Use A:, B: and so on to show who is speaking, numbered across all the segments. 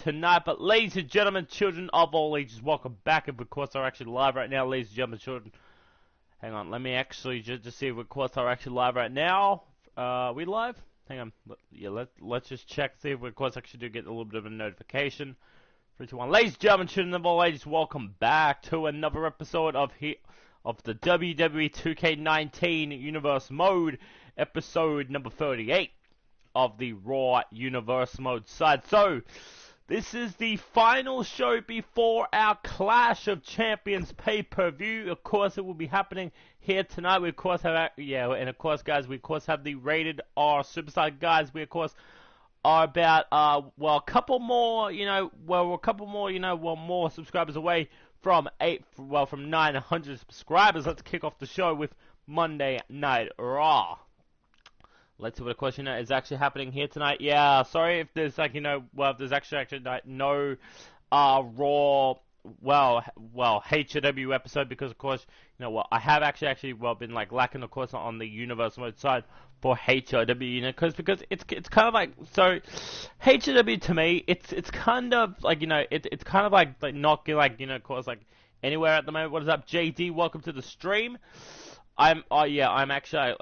A: tonight. But ladies and gentlemen, children of all ages, welcome back. And of course, are actually live right now, ladies and gentlemen, children. Hang on, let me actually just see if of course are actually live right now. We live? Hang on, yeah, let's just check, see if we of course actually do get a little bit of a notification. 3, 2, 1. Ladies and gentlemen, children of all ages, welcome back to another episode of the Wwe 2K19 Universe Mode, episode number 38 of the Raw Universe Mode side. So, this is the final show before our Clash of Champions pay-per-view. Of course, it will be happening here tonight. We of course have, and of course, guys, we of course have the Rated R Superstar guys. We of course are about, a couple more, more subscribers away from 900 subscribers. Let's kick off the show with Monday Night Raw. Let's see what a question is actually happening here tonight. Yeah, sorry if there's if there's actually no Raw, HW episode, because of course, I have actually been lacking of course on the Universe Mode side for HW, because it's kind of like, so HW to me, it's kind of it's kind of like not of course anywhere at the moment. What is up, JD? Welcome to the stream. I'm actually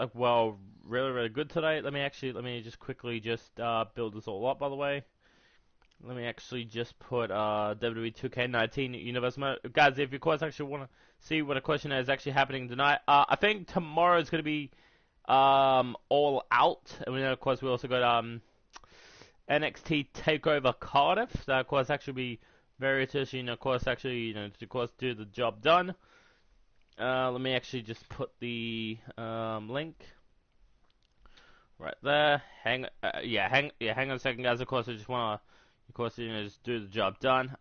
A: really good today. Let me just quickly build this all up, by the way. Let me actually just put WWE 2K19 Universe Mode. Guys, if you of course actually want to see what a question is actually happening tonight, I think tomorrow is going to be All Out. And then of course we also got NXT TakeOver Cardiff. That of course actually be very interesting, of course actually, to of course do the job done. Let me actually just put the link right there. Hang on a second, guys. Of course, I just want to, of course, just do the job done.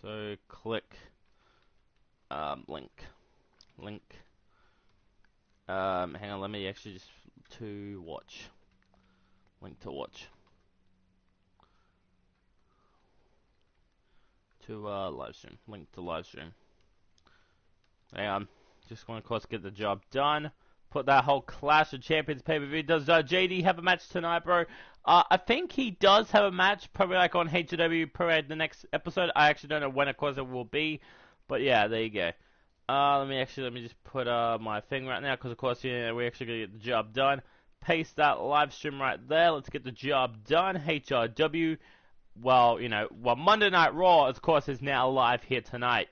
A: So click link. Hang on. Let me actually just to watch. Link to watch. To live stream. Link to live stream. Hang on. Just want to, of course, get the job done. Put that whole Clash of Champions pay-per-view. Does JD have a match tonight, bro? I think he does have a match, probably on HW, probably the next episode. I actually don't know when, of course, it will be. But yeah, there you go. Let me just put my thing right now, because of course, we actually gotta get the job done. Paste that live stream right there. Let's get the job done. HRW. Monday Night Raw, of course, is now live here tonight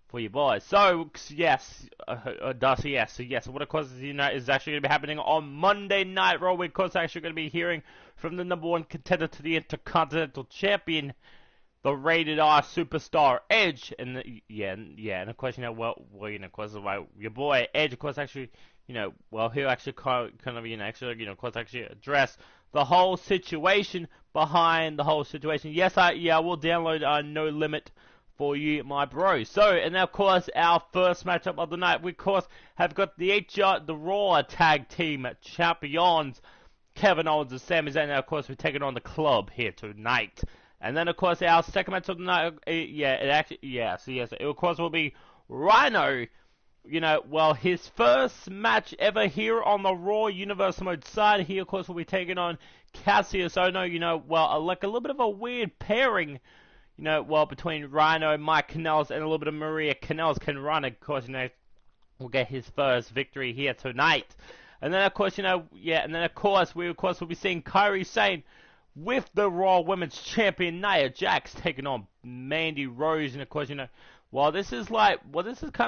A: for you boys. So, yes, Darcy, yes. So, yes, what of course is actually going to be happening on Monday Night Raw. We're of course actually going to be hearing from the #1 contender to the Intercontinental Champion, the Rated R Superstar Edge, and and of course, of course, your boy Edge, of course, actually, he'll actually of course, actually address the whole situation behind the whole situation. Yes, I will download No Limit for you, my bro. So, and now, of course, our first matchup of the night, we, of course, have got the Raw Tag Team Champions, Kevin Owens and Sami Zayn. Now, of course, we're taking on the Club here tonight. And then, of course, our second match of the night, it of course will be Rhino. His first match ever here on the Raw Universe Mode side. He, of course, will be taking on Cassius Ohno. A little bit of a weird pairing, between Rhino, Mike Kanellis, and a little bit of Maria Kanellis. Can Rhino, of course, will get his first victory here tonight. And then, of course, we, of course, will be seeing Kairi Sane with the Raw Women's Champion, Nia Jax, taking on Mandy Rose. And, of course, this is kind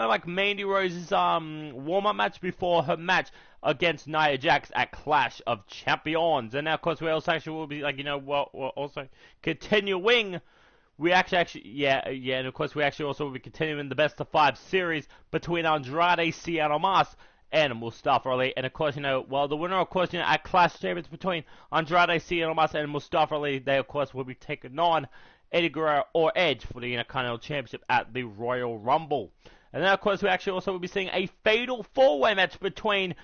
A: of like Mandy Rose's warm-up match before her match against Nia Jax at Clash of Champions. And now, of course, we also actually will be we're also continuing. We and of course we actually also will be continuing the best of 5 series between Andrade Cien Almas and Mustafa Ali. And of course, the winner, of course, at Clash Champions between Andrade Cien Almas and Mustafa Ali, they of course will be taking on Eddie Guerrero or Edge for the Intercontinental Championship at the Royal Rumble. And then, of course, we actually also will be seeing a fatal 4-way match between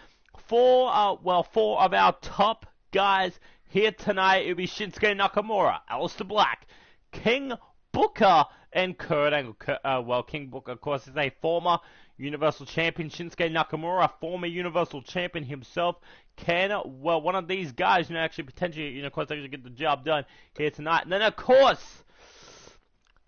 A: 4 of our top guys here tonight. It will be Shinsuke Nakamura, Aleister Black, King Booker, and Kurt Angle. King Booker, of course, is a former Universal Champion. Shinsuke Nakamura, former Universal Champion himself. Can, well, one of these guys, you know, actually potentially, you know, of course, actually get the job done here tonight. And then, of course,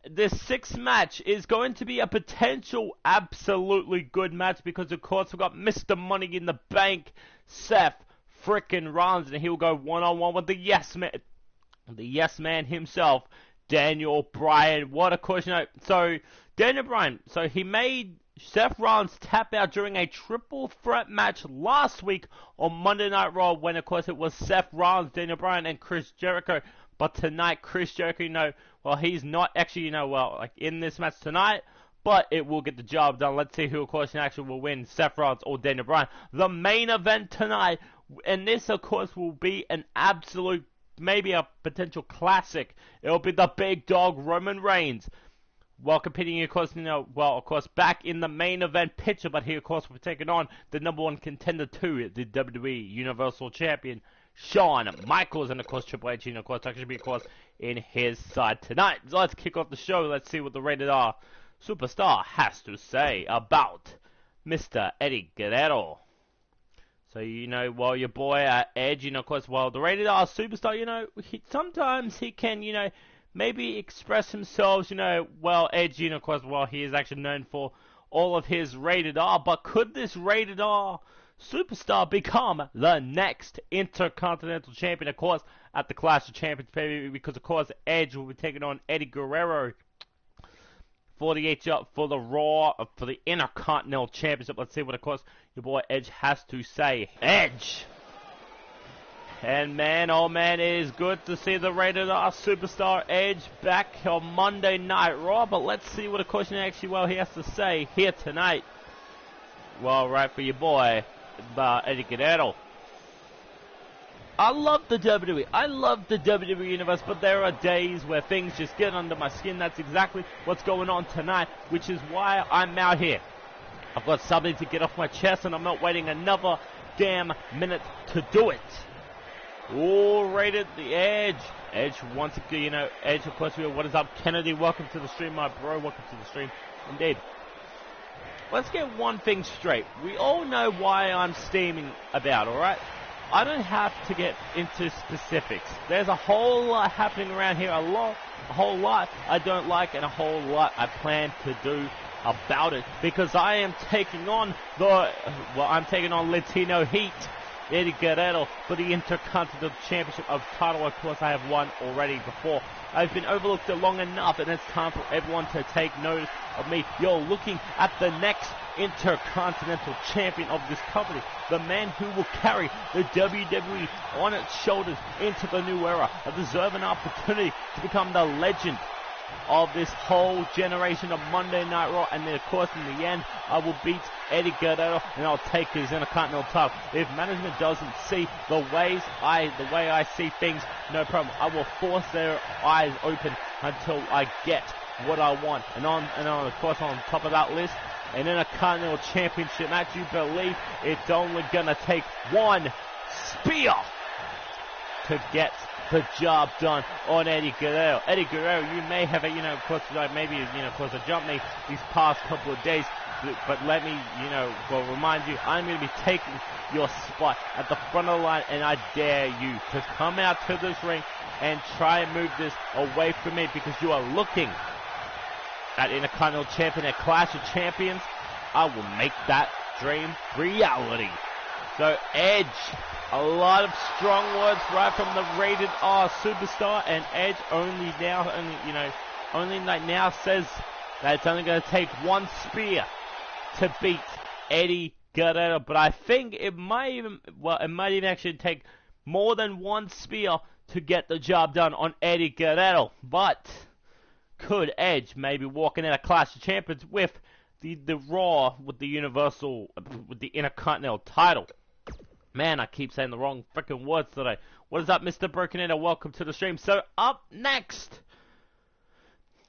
A: this sixth match is going to be a potential absolutely good match because, of course, we've got Mr. Money in the Bank, Seth frickin' Rollins, and he'll go one-on-one with the yes man himself, Daniel Bryan. What, of course, you know, so Daniel Bryan, so he made Seth Rollins tap out during a triple threat match last week on Monday Night Raw when, of course, it was Seth Rollins, Daniel Bryan, and Chris Jericho. But tonight, Chris Jericho, you know, well, he's not actually, you know, well, like in this match tonight, but it will get the job done. Let's see who, of course, actually will win, Seth Rollins or Daniel Bryan. The main event tonight, and this, of course, will be an absolute, maybe a potential classic. It'll be the big dog, Roman Reigns, while competing, of course, you know, well, of course, back in the main event picture, but he, of course, will be taking on the #1 contender to the WWE Universal Champion, Shawn Michaels, and, of course, Triple H, and, of course, actually be, of course, in his side tonight. So let's kick off the show. Let's see what the Rated R Superstar has to say about Mr. Eddie Guerrero. So, you know, well, your boy Edge, you know, of course, well, the Rated R Superstar, you know, sometimes he can, you know, maybe express himself, you know, well, Edge, you know, of course, well, he is actually known for all of his Rated R, but could this Rated R Superstar become the next Intercontinental Champion, of course, at the Clash of Champions pay-per-view, because, of course, Edge will be taking on Eddie Guerrero for the Raw, for the Intercontinental Championship. Let's see what, of course, your boy Edge has to say. Edge! And man, oh man, it is good to see the Rated R Superstar Edge back on Monday Night Raw, but let's see what, of course, actually, well, he has to say here tonight. Well, right for your boy, Eddie Guerrero. I love the WWE. I love the WWE Universe, but there are days where things just get under my skin. That's exactly what's going on tonight, which is why I'm out here. I've got something to get off my chest, and I'm not waiting another damn minute to do it. All rated the Edge. Edge wants to, you know, Edge, of course, what is up? Kennedy, welcome to the stream, my bro. Welcome to the stream. Indeed. Let's get one thing straight. We all know why I'm steaming about, alright? I don't have to get into specifics. There's a whole lot happening around here, a whole lot I don't like, and a whole lot I plan to do about it, because I am taking on I'm taking on Latino Heat, Eddie Guerrero, for the Intercontinental Championship of title. Of course, I have won already before. I've been overlooked long enough, and it's time for everyone to take notice of me. You're looking at the next Intercontinental Champion of this company, the man who will carry the WWE on its shoulders into the new era, a deserving opportunity to become the legend of this whole generation of Monday Night Raw, and then, of course, in the end, I will beat Eddie Guerrero, and I'll take his Intercontinental title. If management doesn't see the way I see things, no problem. I will force their eyes open until I get what I want. And of course, on top of that list, an Intercontinental Championship match. You believe it's only gonna take one spear to get the job done on Eddie Guerrero. Eddie Guerrero, you may have, of course, maybe, of course, jumped me these past couple of days, but let me, remind you, I'm going to be taking your spot at the front of the line, and I dare you to come out to this ring and try and move this away from me, because you are looking at Intercontinental Champion at Clash of Champions. I will make that dream reality. So Edge, a lot of strong words right from the Rated R Superstar, and Edge only now says that it's only going to take one spear to beat Eddie Guerrero. But I think it might even actually take more than one spear to get the job done on Eddie Guerrero. But could Edge maybe walking in a Clash of Champions with the Raw, with the Intercontinental title? Man, I keep saying the wrong freaking words today. What is up, Mr. Brokenator? Welcome to the stream. So, up next,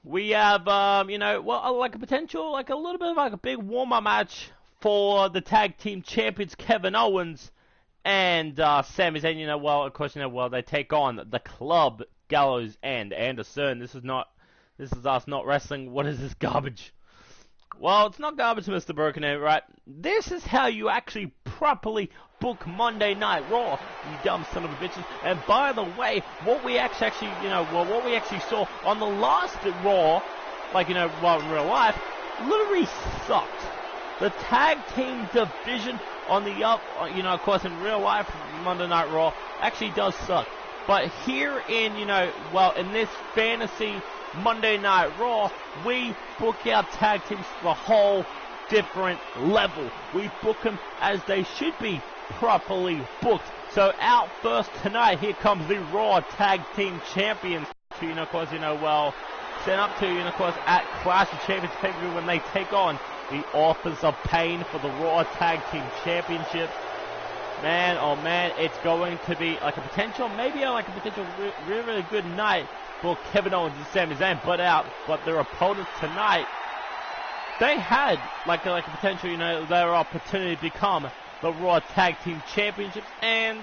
A: we have, like a potential, like a little bit of like a big warm-up match for the Tag Team Champions Kevin Owens and Sami Zayn. Of course, they take on the Club, Gallows, and Anderson. This is us not wrestling. What is this garbage? Well, it's not garbage, Mr. Broken Air, right? This is how you actually properly book Monday Night Raw, you dumb son of a bitches. And by the way, what we actually, what we actually saw on the last Raw, like, well, in real life, literally sucked. The tag team division on the up, of course, in real life, Monday Night Raw actually does suck. But here in, in this fantasy Monday Night Raw, we book our tag teams to a whole different level. We book them as they should be properly booked. So out first tonight, here comes the Raw Tag Team Champions. Of course, sent up to, of course, at Clash of Champions pay-per-view when they take on the Authors of Pain for the Raw Tag Team Championship. Man, oh man, it's going to be like a potential, really good night for Kevin Owens and Sami Zayn, but their opponents tonight, they had like a potential, their opportunity to become the Raw Tag Team Championships, and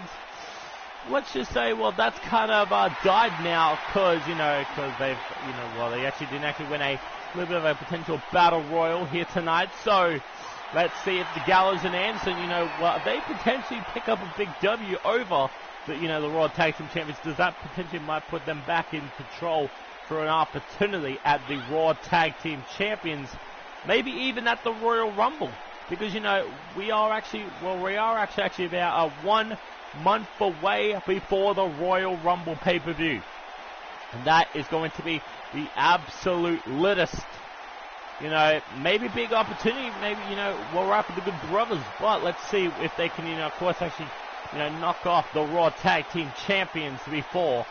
A: let's just say, well, that's kind of died now, because they've, they actually didn't win a little bit of a potential battle royal here tonight. So let's see if the Gallows and Anderson, they potentially pick up a big W over the Raw Tag Team Champions. Does that potentially might put them back in control for an opportunity at the Raw Tag Team Champions, maybe even at the Royal Rumble? Because we are actually about 1 month away before the Royal Rumble pay-per-view, and that is going to be the absolute littest. Maybe big opportunity, maybe, we'll wrap with the Good Brothers, but let's see if they can, of course, actually, knock off the Raw Tag Team Champions before,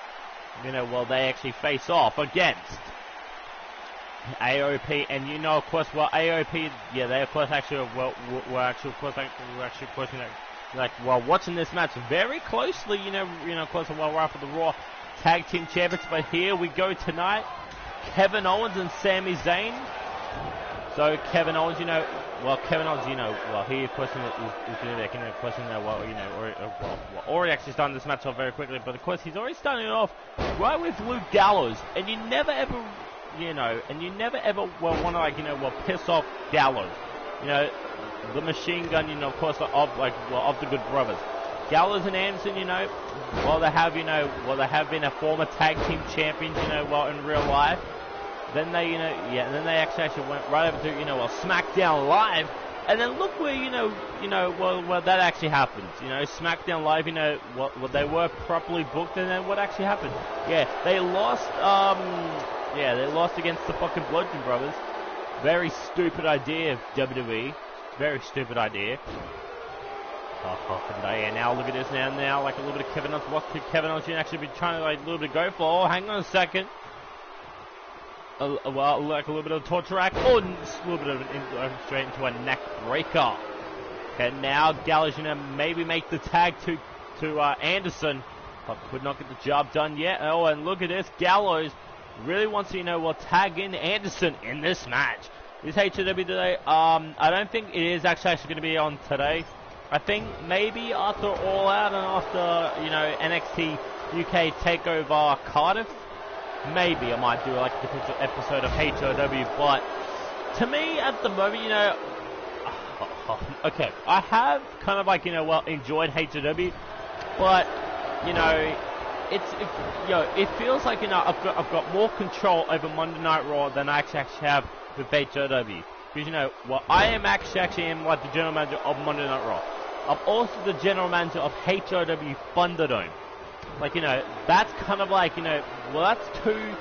A: they actually face off against AOP. And, of course, AOP, yeah, they, of course, actually, watching this match very closely, of course, while we're after the Raw Tag Team Champions. But here we go tonight, Kevin Owens and Sami Zayn. So Kevin Owens, he of course is doing that question that, already actually starting this match off very quickly, but of course he's already starting it off right with Luke Gallows, and you never ever, want to piss off Gallows, the machine gun, of course, of the Good Brothers. Gallows and Anderson, they have been a former tag team champions, in real life. Then they, then they actually went right over to, SmackDown Live, and then look where, where that actually happens. SmackDown Live, they were properly booked, and then what actually happened? Yeah, they lost, they lost against the fucking Bludgeon Brothers. Very stupid idea, WWE. Very stupid idea. Yeah, now look at this now, like a little bit of Kevin Owens. What could Kevin Owens actually be trying to, a little bit go for? Oh, hang on a second. Like a little bit of a torture rack, or just a little bit of straight into a neck breaker. Okay, now Gallows, maybe make the tag to Anderson, but could not get the job done yet. Oh, and look at this, Gallows really wants to, tag in Anderson in this match. Is HW today? I don't think it is actually going to be on today. I think maybe after All Out and after, NXT UK TakeOver Cardiff, maybe I might do like a potential episode of HOW, but to me at the moment, okay, I have kind of enjoyed HOW, but it feels like I've got more control over Monday Night Raw than I actually have with HOW, because I am actually like the general manager of Monday Night Raw. I'm also the general manager of HOW Thunderdome. That's kind of that's two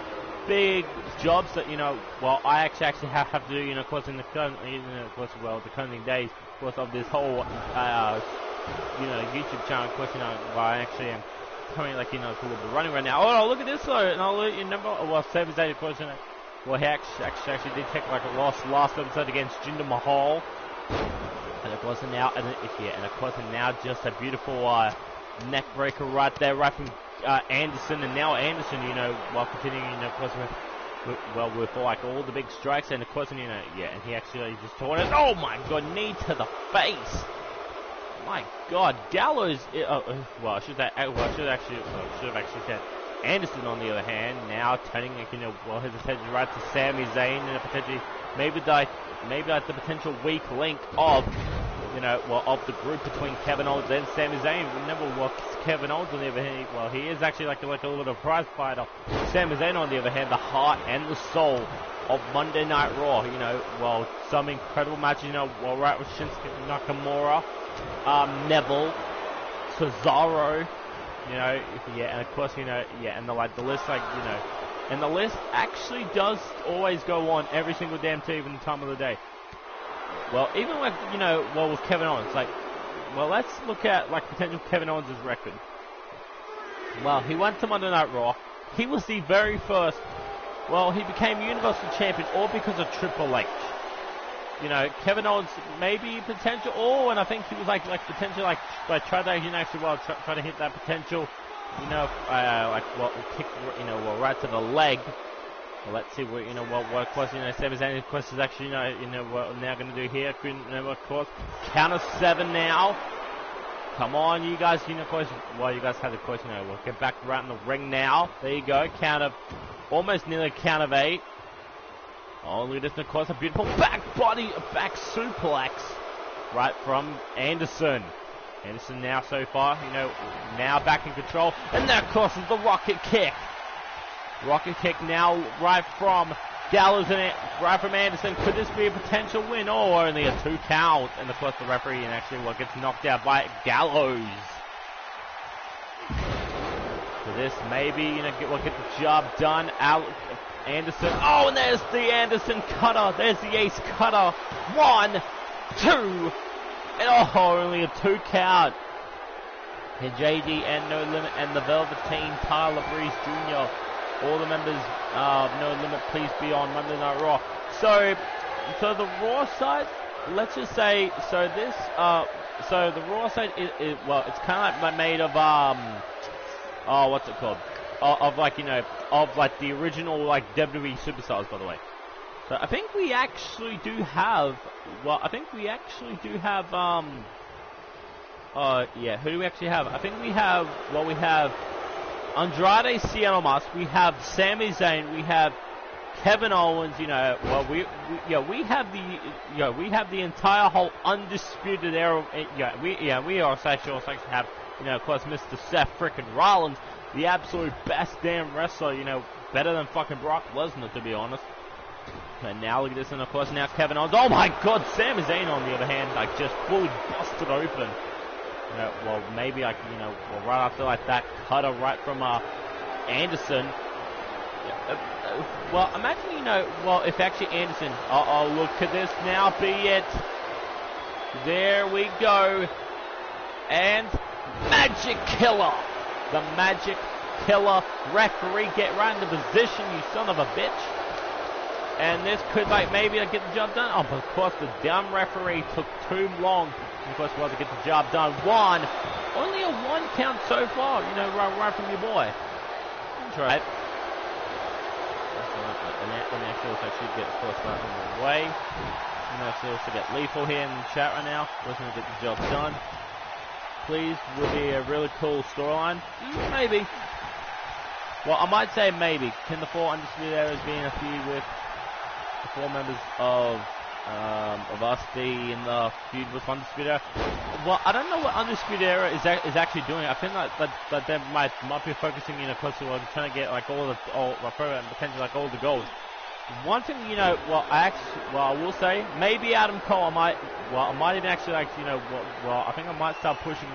A: big jobs that, I actually have to do, of course, in the current, the current days, of course, of this whole, YouTube channel, of course, I actually am currently, it's a little bit running right now. Oh, look at this, though, and I'll let you remember, Sami Zayn, of course, he actually did take, a loss last episode against Jinder Mahal, and of course, now, now just a beautiful, neck breaker right there, right from Anderson, and now Anderson, while continuing, of course, with all the big strikes, and of course, and he actually just tore it. Oh my God, knee to the face. My God, Gallows. I should have actually said Anderson. On the other hand, now turning, his attention right to Sami Zayn, and potentially maybe like the potential weak link of, you know, well, of the group between Kevin Owens and Sami Zayn. Remember, well, Kevin Owens on the other hand, well, he is actually like a little bit of a prize fighter. Sami Zayn on the other hand, the heart and the soul of Monday Night Raw. You know, well, some incredible matches. You know, well, right with Shinsuke Nakamura, Neville, Cesaro. You know, yeah, and of course, you know, yeah, and the list, like, you know, and the list actually does always go on every single damn even time of the day. Well, even like, you know, well, with Kevin Owens, like, well, let's look at, like, potential Kevin Owens' record. Well, he went to Monday Night Raw. He was the very first, well, he became Universal Champion all because of Triple H. You know, Kevin Owens maybe potential, and I think he was like potential, like try to, you know, actually, well, try to hit that potential, you know, like, well, kick, you know, well, right to the leg. Well, let's see what, you know, what of course, you know, Sami Zayn, of course, is actually, you know, what we're now going to do here. You know, of course, count of 7 now. Come on, you guys, you know, of course, well, you guys have the course, you know, we'll get back right in the ring now. There you go, count of, almost nearly count of 8. Oh, look at this, and of course, a beautiful back suplex, right from Anderson. Anderson now so far, you know, now back in control. And that, of course, is the rocket kick. Rocket kick now right from Gallows and right from Anderson. Could this be a potential win? Or only a 2 count? And of course the referee and actually what gets knocked out by Gallows. So this maybe, you know, get the job done. Anderson. Oh, and there's the Anderson cutter. There's the ace cutter. 1, 2, and oh, only a 2 count. And JD and No Limit and the Velveteen Tyler Breeze Jr. All the members of No Limit, please be on Monday Night Raw. So the Raw side, let's just say, so the Raw side is well, it's kind of like made of, what's it called? Of like, you know, of like the original, like, WWE superstars, by the way. So I think we actually do have, yeah, who do we actually have? I think we have, well, we have Andrade Cien Almas, we have Sami Zayn, we have Kevin Owens, you know, well, we have the entire whole undisputed era. We also actually have, you know, of course, Mr. Seth frickin' Rollins, the absolute best damn wrestler, you know, better than fucking Brock Lesnar, to be honest. And now look at this, and of course now Kevin Owens. Oh my God, Sami Zayn on the other hand, like, just fully busted open. You know, well, maybe, like, you know, well, right after, like, that cutter right from Anderson. Well, imagine, you know, well, if actually Anderson, look at this now, be it. There we go. And Magic Killer. The Magic Killer referee, get right into position, you son of a bitch. And this could, like, maybe get the job done. Oh, but of course, the dumb referee took too long. And of course, well, to get the job done. Only a 1 count so far, you know, right from your boy. That's right. And actually also should get, of course, right on the way. And actually also get Lethal here in the chat right now. Looking to get the job done. Please, would be a really cool storyline. Maybe. Well, I might say maybe. Can the 4 Undisputed Eras be in a feud with the 4 members of us in the feud with Undisputed Era? Well, I don't know what Undisputed Era is actually doing. I think that they might be focusing, you know, closely on trying to get, like, potentially, like, all the gold. One thing, you know, I will say, maybe Adam Cole, I might even actually, like, you know, I think I might start pushing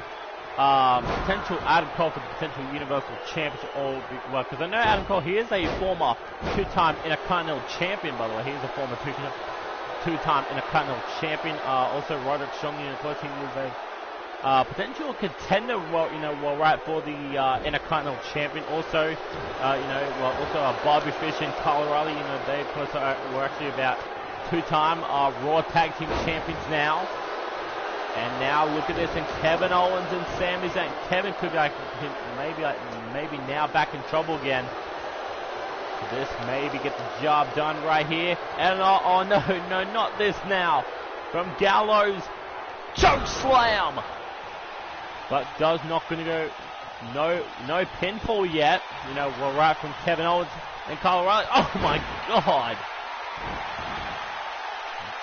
A: potential Adam Cole for the potential Universal Championship, because I know Adam Cole, he is a former 2-time Intercontinental Champion, by the way. He is a former 2-time Intercontinental Champion. Also, Roderick Strong, of course, he was a potential contender, right, for the Intercontinental Champion. Also, also Bobby Fish and Kyle O'Reilly, you know, they, of course, were actually about 2-time Raw Tag Team Champions now. And now look at this, and Kevin Owens and Sami Zayn. Kevin could be, like, maybe now back in trouble again. This maybe get the job done right here. And oh no, not this now. From Gallows, choke slam. But does not going to go. No pinfall yet. You know, we're right from Kevin Owens and Kyle O'Reilly. Oh my God.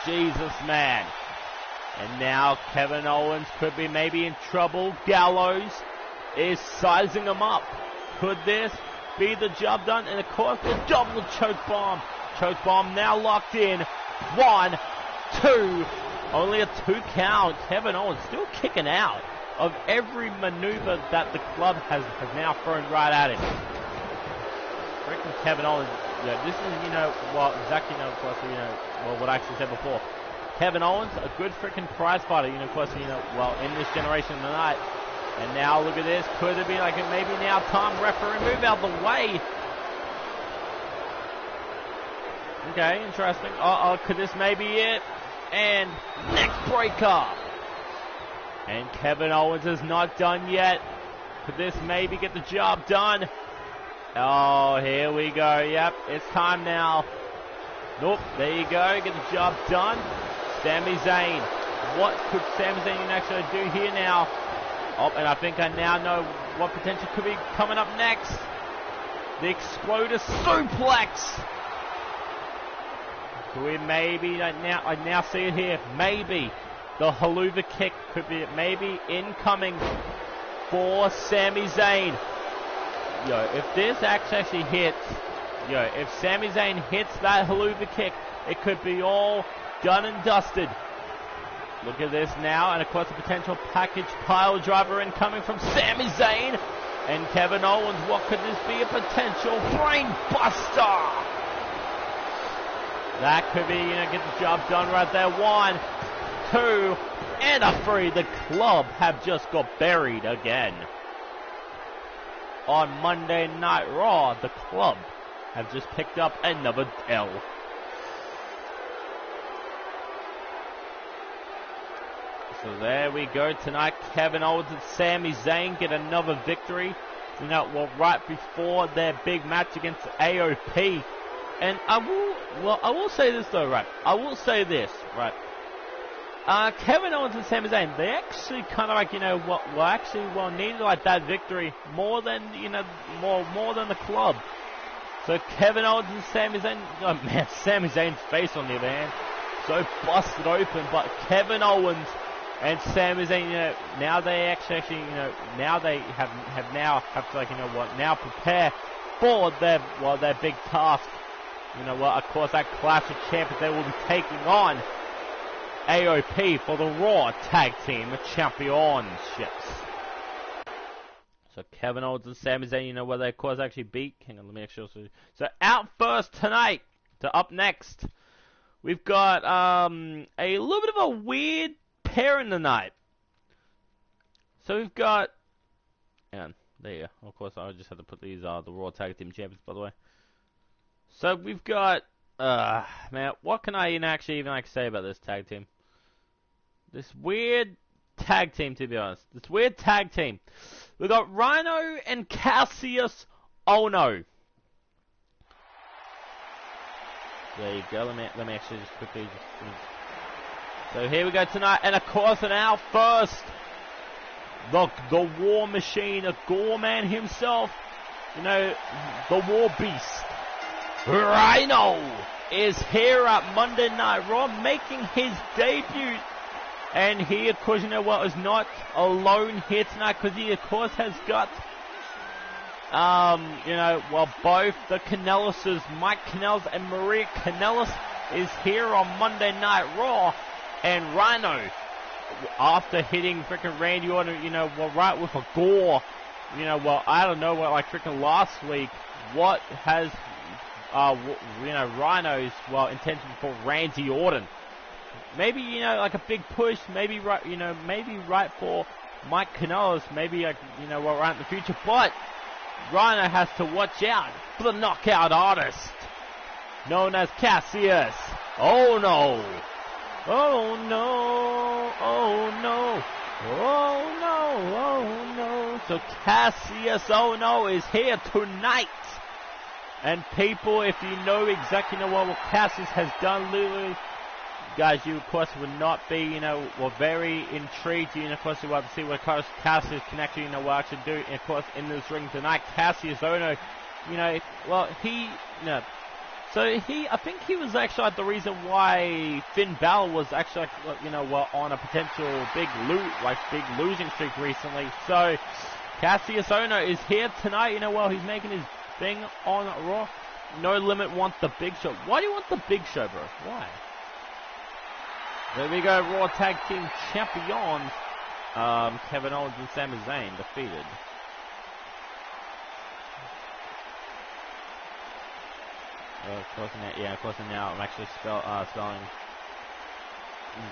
A: Jesus, man. And now Kevin Owens could be maybe in trouble. Gallows is sizing him up. Could this be the job done? And of course, the double choke bomb. Choke bomb now locked in. 1, 2. Only a 2 count. Kevin Owens still kicking out of every maneuver that the club has now thrown right at him. Freaking Kevin Owens. Yeah, this is, exactly, of course, what I actually said before. Kevin Owens, a good freaking prize fighter, of course, in this generation tonight. And now look at this. Could it be like it maybe now time referee move out the way? Okay, interesting. Could this maybe it? And neck breaker. And Kevin Owens is not done yet. Could this maybe get the job done? Oh, here we go. Yep, it's time now. Nope, there you go. Get the job done. Sami Zayn. What could Sami Zayn actually do here now? Oh, and I think I now know what potential could be coming up next. The Exploder Suplex. Do we maybe, I now see it here, maybe the Haluva kick could be maybe incoming for Sami Zayn. If this actually hits, if Sami Zayn hits that Haluva kick, it could be all done and dusted. Look at this now, and of course a potential package pile driver incoming from Sami Zayn and Kevin Owens. What could this be? A potential brain buster. That could be, get the job done right there. 1, 2, and a 3. The club have just got buried again. On Monday Night Raw, the club have just picked up another L. So there we go tonight. Kevin Owens and Sami Zayn get another victory. Right before their big match against AOP. And I will say this though, right? I will say this, right? Kevin Owens and Sami Zayn, they actually kind of needed like that victory more than, more than the club. So Kevin Owens and Sami Zayn, oh man, Sami Zayn's face on the other hand, so busted open, but Kevin Owens and Sami Zayn, now they actually, now they have to now prepare for their big task. Of course, that Clash of Champions, they will be taking on AOP for the Raw Tag Team Championships. So Kevin Owens and Sami Zayn, where they of course actually beat. Hang on, let me actually also. So out first tonight to up next, we've got a little bit of a weird pair in the night. So we've got, and there you go. Of course, I just had to put these the Raw Tag Team Champions, by the way. So we've got, man, what can I actually even say about this tag team? This weird tag team, to be honest. This weird tag team. We've got Rhino and Cassius Ohno. There you go. Let me actually just quickly So here we go tonight, and of course, and out first, the War Machine, a Gore Man himself. The War Beast. Rhino is here at Monday Night Raw, making his debut. And he, of course, is not alone here tonight, because he, of course, has got, both the Kanellises, Mike Kanellis and Maria Kanellis, is here on Monday Night Raw. And Rhino, after hitting freaking Randy Orton, right with a gore, I don't know, freaking last week, what has, Rhino's, intention for Randy Orton. Maybe, like a big push, maybe right, maybe right for Mike Kanellis, maybe, right in the future, but Rhino has to watch out for the knockout artist, known as Cassius. Oh no! Oh no! Oh no! Oh no! Oh no! So Cassius Ohno is here tonight. And people, if you know exactly what Cassius has done, literally, guys, you of course would not be, were very intrigued. Of course, you want to see what Cassius can actually, actually do. And of course, in this ring tonight, Cassius Ohno, So I think he was actually like the reason why Finn Balor was actually like, you know, well, on a potential big losing streak recently. So Cassius Ohno is here tonight. You know, well, he's making his thing on Raw. No Limit wants the Big Show. Why do you want the Big Show, bro? Why? There we go, Raw Tag Team Champions. Kevin Owens and Sami Zayn defeated. Of course now I'm actually spelling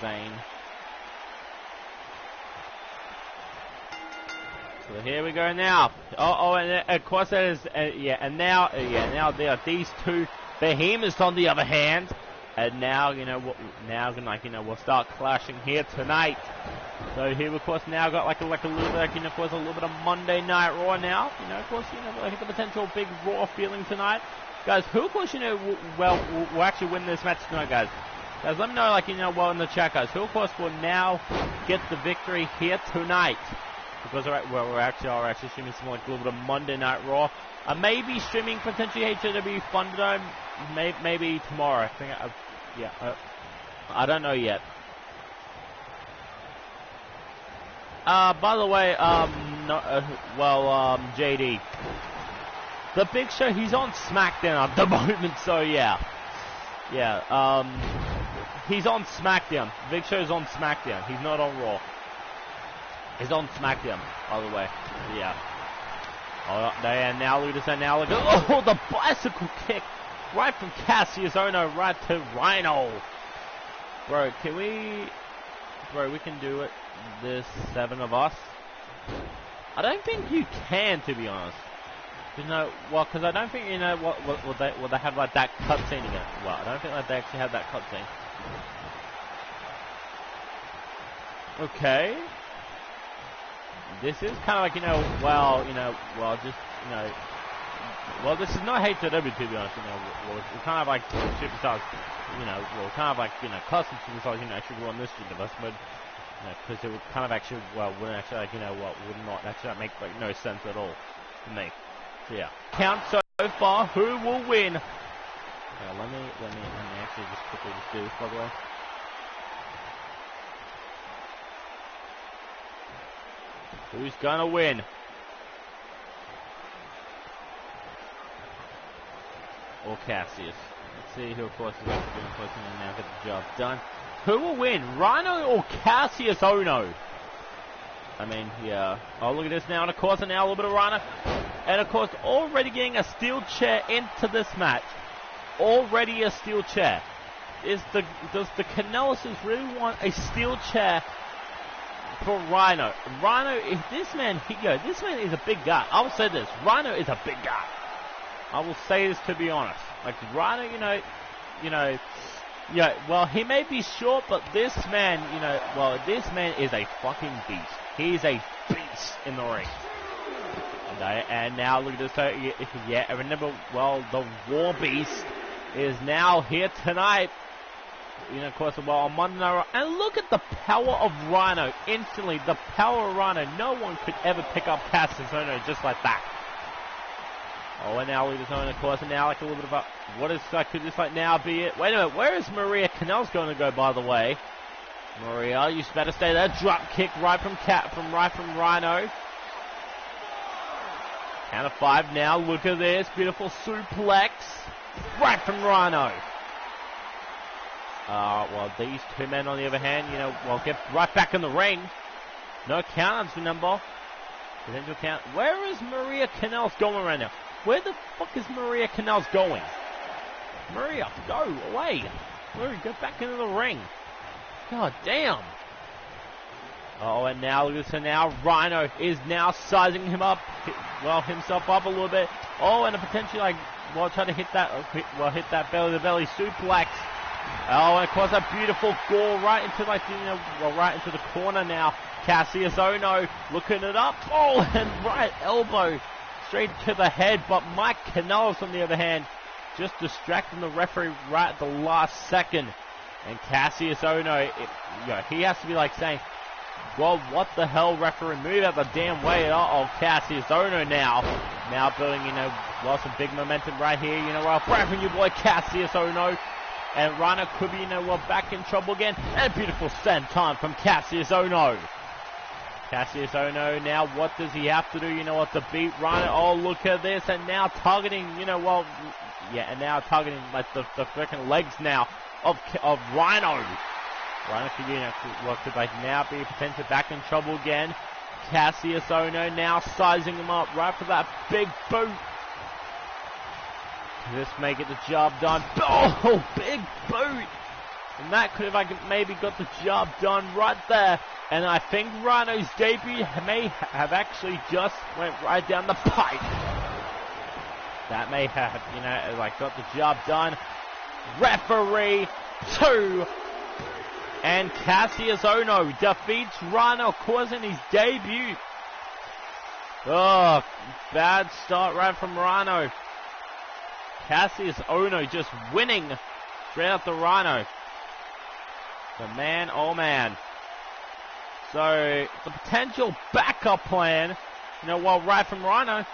A: Zayn. So here we go now. And of course that is, now there are these two behemoths on the other hand. And now, you know, we'll start clashing here tonight. So here, of course, now got like a little bit, like, you know, of course, a little bit of Monday Night Raw now. You know, of course, you know, like the potential big Raw feeling tonight. Guys, who, of course, you know, will actually win this match tonight, guys? Guys, let me know, like, you know, well, in the chat, guys. Who, of course, will now get the victory here tonight? Because we're actually streaming some, like, a little bit of Monday Night Raw. I may be streaming potentially HW Thunderdome, maybe tomorrow. I think, I don't know yet. By the way, JD. The Big Show, he's on SmackDown at the moment, so yeah. He's on SmackDown. Big Show's on SmackDown. He's not on Raw. He's on SmackDown, by the way. Yeah. And now look at this, now look at, oh, the bicycle kick right from Cassius Ohno right to Rhino. Bro, we can do it. There's 7 of us. I don't think you can, to be honest. You know, well, because I don't think, you know, will they have like that cutscene again? Well, I don't think like they actually have that cutscene. Okay. This is kind of like, you know, this is not HW, to be honest, you know, we're kind of like superstars, you know, kind of like, you know, custom superstars, you know, actually go on this universe, but, you know, because it would kind of actually, wouldn't actually, like, you know, would not actually make, like, no sense at all to me. So, yeah. Count so far, who will win? Let me actually just quickly just do this, by the way. Who's gonna win? Or Cassius. Let's see who, of course, is going to now get the job done. Who will win, Rhino or Cassius Ohno? I mean, yeah. Oh, look at this now, and of course, now a little bit of Rhino. And of course, already getting a steel chair into this match. Already a steel chair. Does the Canellises really want a steel chair for Rhino? Rhino, if this man is a big guy. I will say this, Rhino is a big guy. I will say this, to be honest. Like, Rhino, well, he may be short, but this man, this man is a fucking beast. He's a beast in the ring. And now, look at this, remember, well, the War Beast is now here tonight. You know, of course, well, on Monday Night Raw. And look at the power of Rhino. Instantly, the power of Rhino. No one could ever pick up Cassius Ohno just like that. Oh, and now Lita's on, of course, and now like a little bit of a, what is, could this like now be it? Wait a minute, where is Maria Kanellis going to go, by the way? Maria, you better stay there. Drop kick right from Rhino. Count of 5 now, look at this, beautiful suplex. Right from Rhino. Well, these two men, on the other hand, get right back in the ring. No countouts, remember. Potential count. Where is Maria Kanellis going right now? Where the fuck is Maria Kanellis going? Maria, go away. Maria, get back into the ring. God damn. Oh, and now, listen, now Rhino is now sizing him up, himself up a little bit. Oh, and a potentially, try to hit that belly-to-belly suplex. Oh, and of course, a beautiful gore right into, right into the corner now. Cassius Ohno looking it up. Oh, and right elbow straight to the head. But Mike Kanellis, on the other hand, just distracting the referee right at the last second. And Cassius Ohno, he has to be saying, Well, what the hell, referee? Move out the damn way. Uh-oh, Cassius Ono now building, well, some big momentum right here. Grabbing your boy Cassius Ono. And Rhino could be, back in trouble again. And a beautiful stand time from Cassius Ono. Cassius Ono now, what does he have to do, to beat Rhino? Oh, look at this. And now targeting, and now targeting, like, the freaking legs now of Rhino. Rhino could, now be potentially back in trouble again. Cassius Ono now sizing him up right for that big boot. This may get the job done. Oh, big boot! And that could have maybe got the job done right there. And I think Rhino's debut may have actually just went right down the pipe. That may have, got the job done. Referee 2. And Cassius Ono defeats Rhino, causing his debut. Oh, bad start right from Rhino. Cassius Ono just winning straight out the Rhino. The man, oh man. So, the potential backup plan, right from Rhino,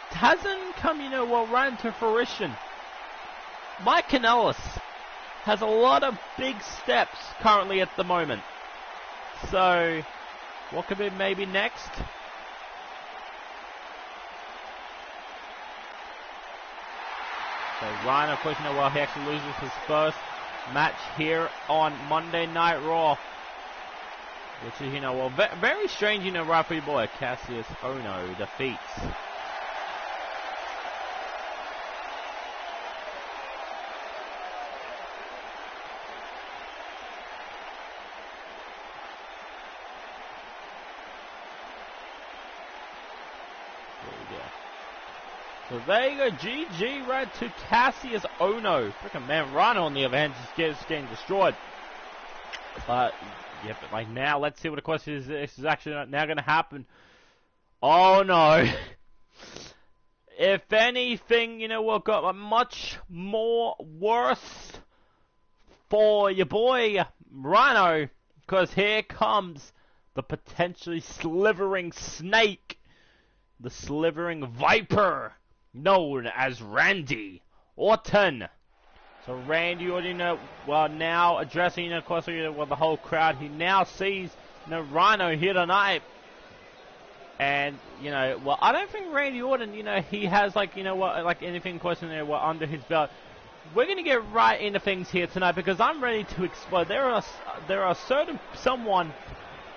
A: hasn't come, right into fruition. Mike Kanellis has a lot of big steps currently at the moment. So, what could be maybe next? So Rhino, of course, he actually loses his first match here on Monday Night Raw. Which is, very strange, right for your boy. Cassius Ono defeats. So there you go, GG right to Cassius Ono. Freaking man, Rhino on the other hand just getting destroyed. But, yeah, but now, let's see what the question is. This is actually now going to happen. Oh no. If anything, we've got much more worse for your boy Rhino. Because here comes the potentially slithering snake. The slithering viper. Known as Randy Orton. So Randy Orton, now addressing, of course, the whole crowd. He now sees, Rhino here tonight. And, I don't think Randy Orton, he has, anything, of course, under his belt. We're going to get right into things here tonight because I'm ready to explode. There are someone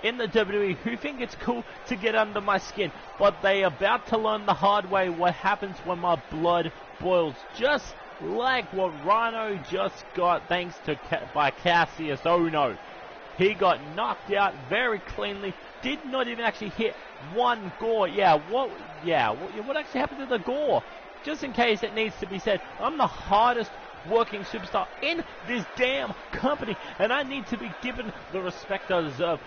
A: in the WWE who think it's cool to get under my skin, but they are about to learn the hard way what happens when my blood boils, just like what Rhino just got thanks to by Cassius Ono. He got knocked out very cleanly, did not even actually hit one gore. What actually happened to the gore? Just in case it needs to be said, I'm the hardest working superstar in this damn company, and I need to be given the respect I deserve.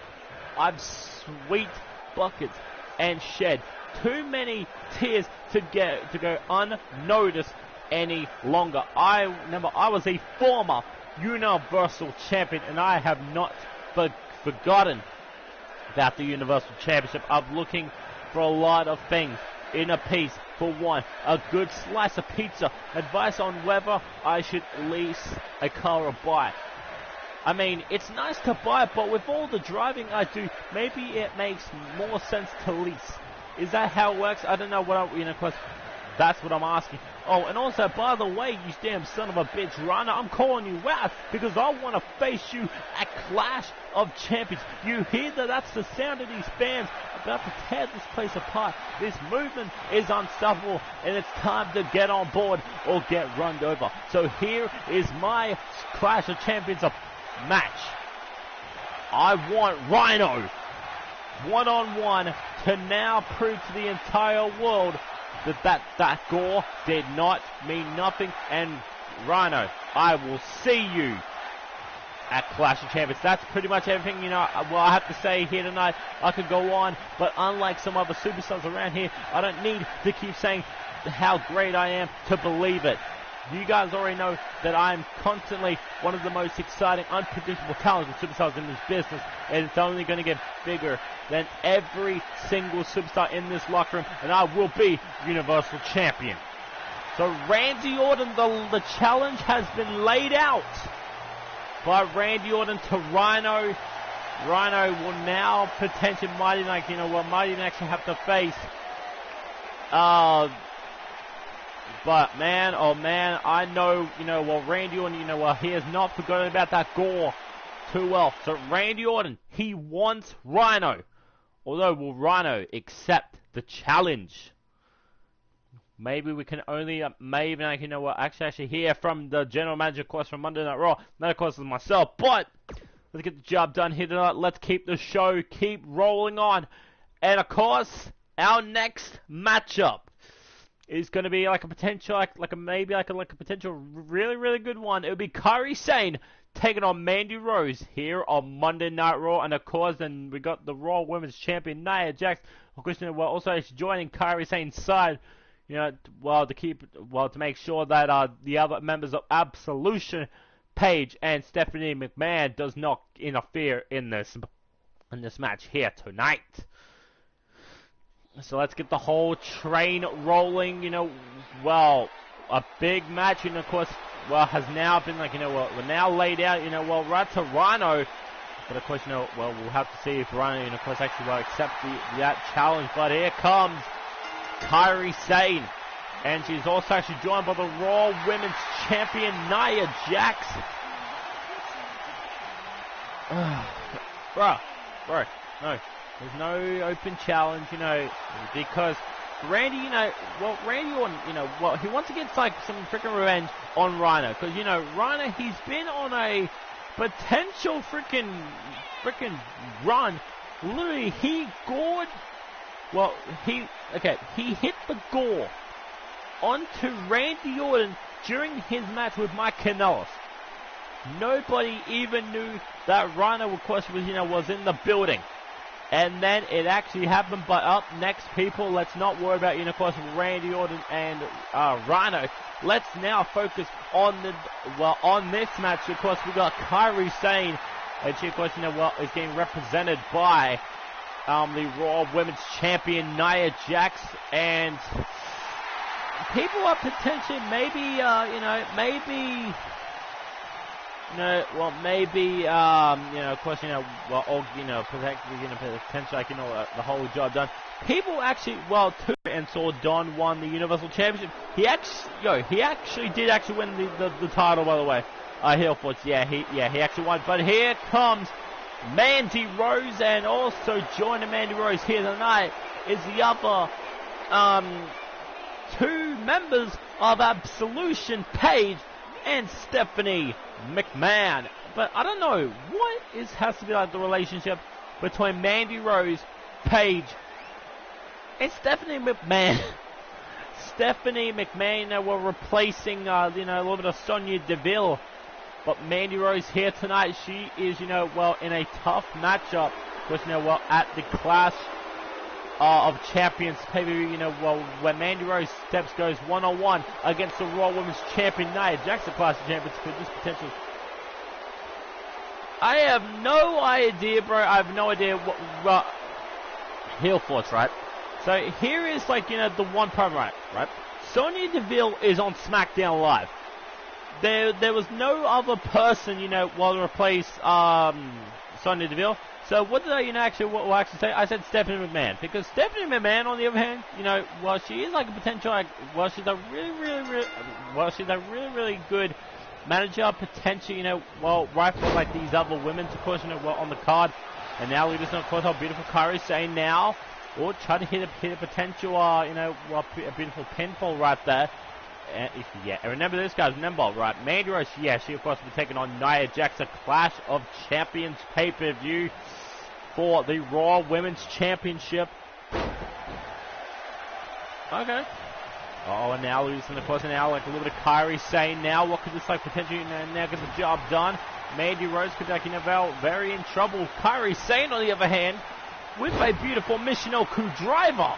A: I've sweet buckets and shed too many tears to go unnoticed any longer. I was a former Universal Champion, and I have not forgotten about the Universal Championship. I'm looking for a lot of things in a piece. For one, a good slice of pizza. Advice on whether I should lease a car or buy. I mean, it's nice to buy, but with all the driving I do, maybe it makes more sense to lease. Is that how it works? I don't know what of course, that's what I'm asking. Oh, and also, by the way, you damn son of a bitch, Rhino, I'm calling you out because I want to face you at Clash of Champions. You hear that? That's the sound of these fans about to tear this place apart. This movement is unstoppable, and it's time to get on board or get run over. So here is my Clash of Champions match. I want Rhino one-on-one to now prove to the entire world that gore did not mean nothing. And Rhino, I will see you at Clash of Champions. That's pretty much everything, I have to say here tonight. I could go on, but unlike some other superstars around here, I don't need to keep saying how great I am to believe it. You guys already know that I'm constantly one of the most exciting, unpredictable, talented superstars in this business, and it's only going to get bigger than every single superstar in this locker room, and I will be Universal Champion. So Randy Orton, the challenge has been laid out by Randy Orton to Rhino. Rhino will now potentially might even actually have to face. But man, oh man, I know, Randy Orton, he has not forgotten about that gore too well. So Randy Orton, he wants Rhino. Although, will Rhino accept the challenge? Maybe we can only, actually hear from the general manager, of course, from Monday Night Raw. That, of course, is myself. But let's get the job done here tonight. Let's keep the show, keep rolling on. And, of course, our next matchup is going to be like a potential, maybe a potential really, really good one. It would be Kairi Sane taking on Mandy Rose here on Monday Night Raw. And, of course, then we got the Raw Women's Champion, Nia Jax. Of course, we're also joining Kairi Sane's side, to make sure that the other members of Absolution, Paige and Stephanie McMahon, does not interfere in this match here tonight. So let's get the whole train rolling. A big match, of course, has now been we're now laid out, right to Rhino. But of course, we'll have to see if Rhino, of course, actually will accept that challenge. But here comes Kairi Sane, and she's also actually joined by the Raw Women's Champion, Nia Jax. Bro, no. There's no open challenge, because Randy, Randy Orton, he wants to get some freaking revenge on Rhino, because, Rhino, he's been on a potential freaking run. Literally, he hit the gore onto Randy Orton during his match with Mike Kanellis. Nobody even knew that Rhino, of course, was in the building. And then it actually happened. But up next, people, let's not worry about, of course, Randy Orton and Rhino. Let's now focus on this match. Of course, we got Kairi Sane, and she, of course, is getting represented by the Raw Women's Champion, Nia Jax, and people are potentially potentially, the whole job done. People actually, too, and saw Don won the Universal Championship. He actually did win the title, by the way. Heel Force, he actually won. But here comes Mandy Rose, and also joining Mandy Rose here tonight is the other two members of Absolution, Paige and Stephanie McMahon. But I don't know what has to be like the relationship between Mandy Rose, Paige, and Stephanie McMahon. Stephanie McMahon were replacing a little bit of Sonya Deville, but Mandy Rose here tonight, she is in a tough matchup, because at the Clash of Champions pay-per-view, when Mandy Rose goes one-on-one against the Raw Women's Champion, Nia Jax, the Clash of Champions, could this potentially... I have no idea, bro. I have no idea what Heel Force, right? So here is the one problem, right? Sonya Deville is on SmackDown Live. There was no other person, to replace Sonya Deville. So what did I actually say? I said Stephanie McMahon, because Stephanie McMahon, on the other hand, she is a potential, she's a really good manager, potentially, right for these other women, of course, on the card. And now we just know, of course, how beautiful Kairi Sane now, or try to hit a potential, a beautiful pinfall right there. And remember this, guys. Remember, right? Mandy Rose, she of course will be taking on Nia Jax, a Clash of Champions pay-per-view for the Raw Women's Championship. Okay. Oh, and now losing, of course, now a little bit of Kairi Sane now. What could this potentially now get the job done? Mandy Rose could very in trouble. Kairi Sane, on the other hand, with a beautiful Michinoku driver.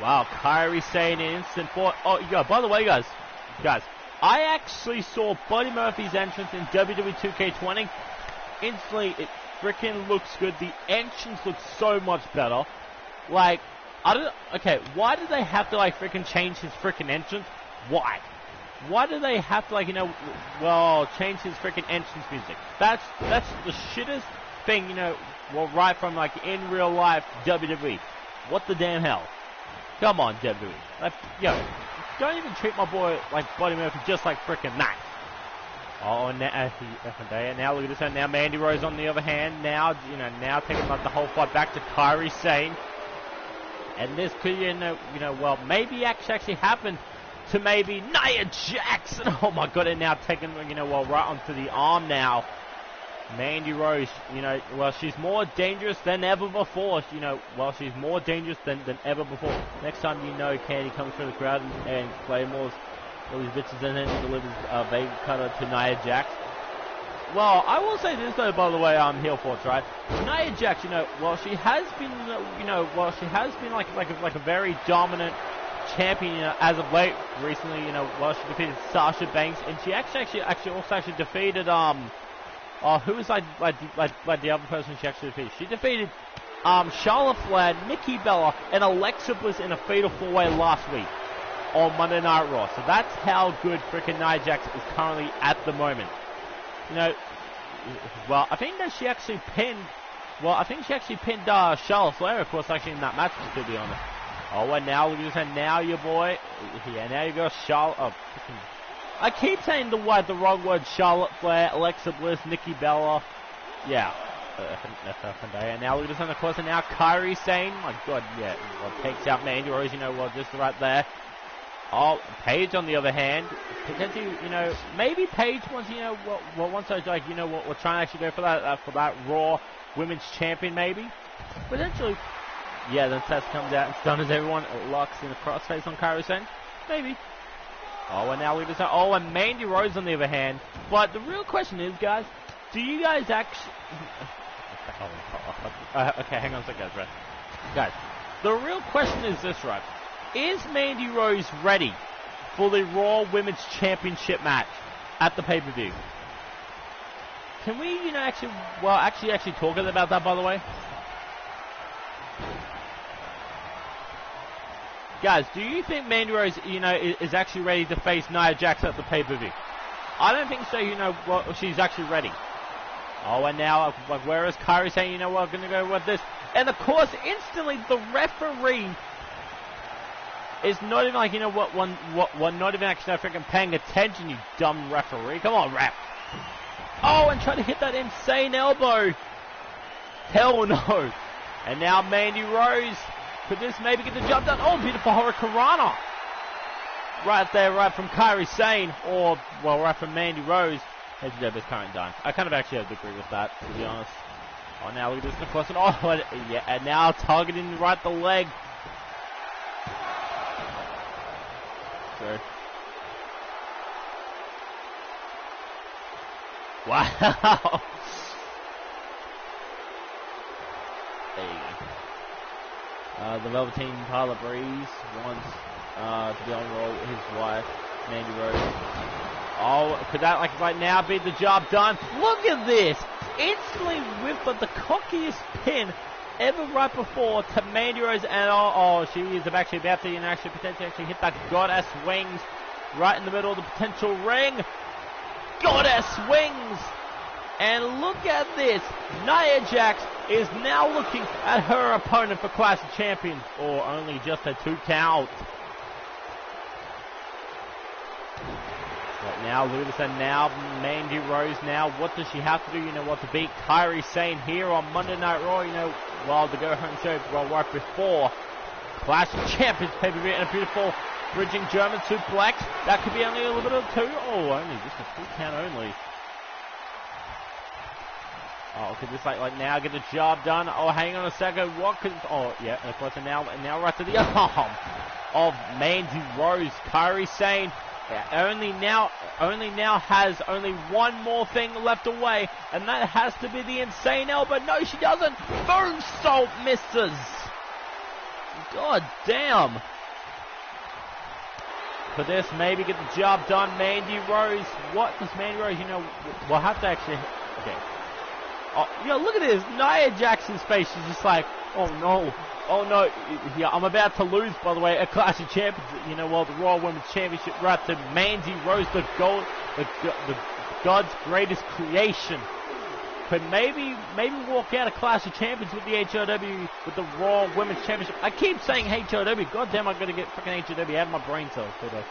A: Wow, Kairi Sane in instant for... Oh, by the way, guys, Guys, I actually saw Buddy Murphy's entrance in WWE 2K20. Instantly, it freaking looks good. The entrance looks so much better. Like, I don't... Okay, why do they have to, like, freaking change his freaking entrance? Why? Why do they have to, like, you know, well, change his freaking entrance music? That's the shittest thing, you know, well, right from, like, in real life WWE. What the damn hell? Come on, WWE. Like, yo, don't even treat my boy like Buddy Murphy just like freaking that. Oh, now look at this one. Now Mandy Rose on the other hand. Now, you know, now taking like the whole fight back to Kairi Sane. And this could, you know, well, maybe actually happened to maybe Nia Jax. Oh my god, and now taking, you know, well, right onto the arm now. Mandy Rose, you know, well, she's more dangerous than ever before. You know, well, she's more dangerous than ever before. Next time, you know, Candy comes through the crowd and Claymore's all these bitches and then delivers a Vega cutter to Nia Jax. Well, I will say this though, by the way, heel force, right? Nia Jax, you know, well, she has been, you know, well, she has been like a very dominant champion, you know, as of late. Recently, you know, well, she defeated Sasha Banks, and she actually also defeated who was like the other person she actually defeated? She defeated Charlotte Flair, Nikki Bella, and Alexa Bliss in a fatal 4-way last week on Monday Night Raw. So that's how good freaking Nia Jax is currently at the moment. You know, well, I think that she actually pinned. Well, I think she actually pinned Charlotte Flair, of course, actually in that match, to be honest. Oh, and now look at this, and now your boy, yeah, now you got Charlotte. Oh, I keep saying the wrong word. Charlotte Flair, Alexa Bliss, Nikki Bella. Yeah. And now look at this one, of course, and now Kairi Sane. My god, yeah. Well, takes out Mandy Rose, you know, well, just right there. Oh, Paige on the other hand. Potentially, you know, maybe Paige wants, you know, wants to, like, you know, we're trying to actually go for that Raw Women's Champion, maybe. Potentially. Yeah, then Seth comes out and stuns everyone. Locks in a crossface on Kairi Sane. Maybe. Oh, and now we just... Oh, and Mandy Rose on the other hand. But the real question is, guys, do you guys actually... Okay, hang on a second, guys, right? Guys, the real question is this, right? Is Mandy Rose ready for the Raw Women's Championship match at the pay-per-view? Can we, you know, actually talk about that, by the way? Guys, do you think Mandy Rose, you know, is actually ready to face Nia Jax at the pay-per-view? I don't think so, you know, well, she's actually ready. Oh, and now, like, where is Kairi saying, you know what, I'm going to go with this? And, of course, instantly, the referee is not even, like, you know what, not even actually freaking paying attention, you dumb referee. Come on, ref. Oh, and try to hit that insane elbow. Hell no. And now Mandy Rose. Could this maybe get the job done? Oh, beautiful Hurricanrana. Right there, right from Kairi Sane, or, well, right from Mandy Rose. As the is current done. I kind of actually have to agree with that, to be honest. Oh, now look at this, of course. Oh, yeah, and now targeting right the leg. So. Wow. There you go. The Velveteen Parlor Breeze wants to be on roll with his wife, Mandy Rose. Oh, could that, like, right now be the job done? Look at this! Instantly with the cockiest pin ever right before to Mandy Rose, and she is actually about to, you know, actually potentially hit that goddess wings right in the middle of the potential ring. Goddess wings! And look at this! Nia Jax is now looking at her opponent for Clash of Champions, or only just a 2 count. But now Ludus, and now Mandy Rose, now what does she have to do, you know what, to beat Kairi Sane here on Monday Night Raw, you know, while the go-home show, well, right before Clash of Champions pay-per-view, and a beautiful bridging German suplex. That could be only a little bit of 2. Oh, only just a 2 count only. Oh, could this, like now get the job done? Oh, hang on a second. What could... Oh, yeah, and of course, and now right to the arm of Mandy Rose. Kairi Sane only now has only one more thing left away, and that has to be the insane elbow. No, she doesn't. Moonsault misses. God damn. For this, maybe get the job done. Mandy Rose. What does Mandy Rose, we'll have to actually... Okay. Oh, look at this. Nia Jackson's face. She's just like, oh no. Oh no. Yeah, I'm about to lose, by the way, a Clash of Champions. The Raw Women's Championship right to Mandy Rose, the God's greatest creation. Could maybe walk out of Clash of Champions with the HLW, with the Raw Women's Championship. I keep saying HLW. God damn, I'm going to get fucking HLW out of my brain cells today.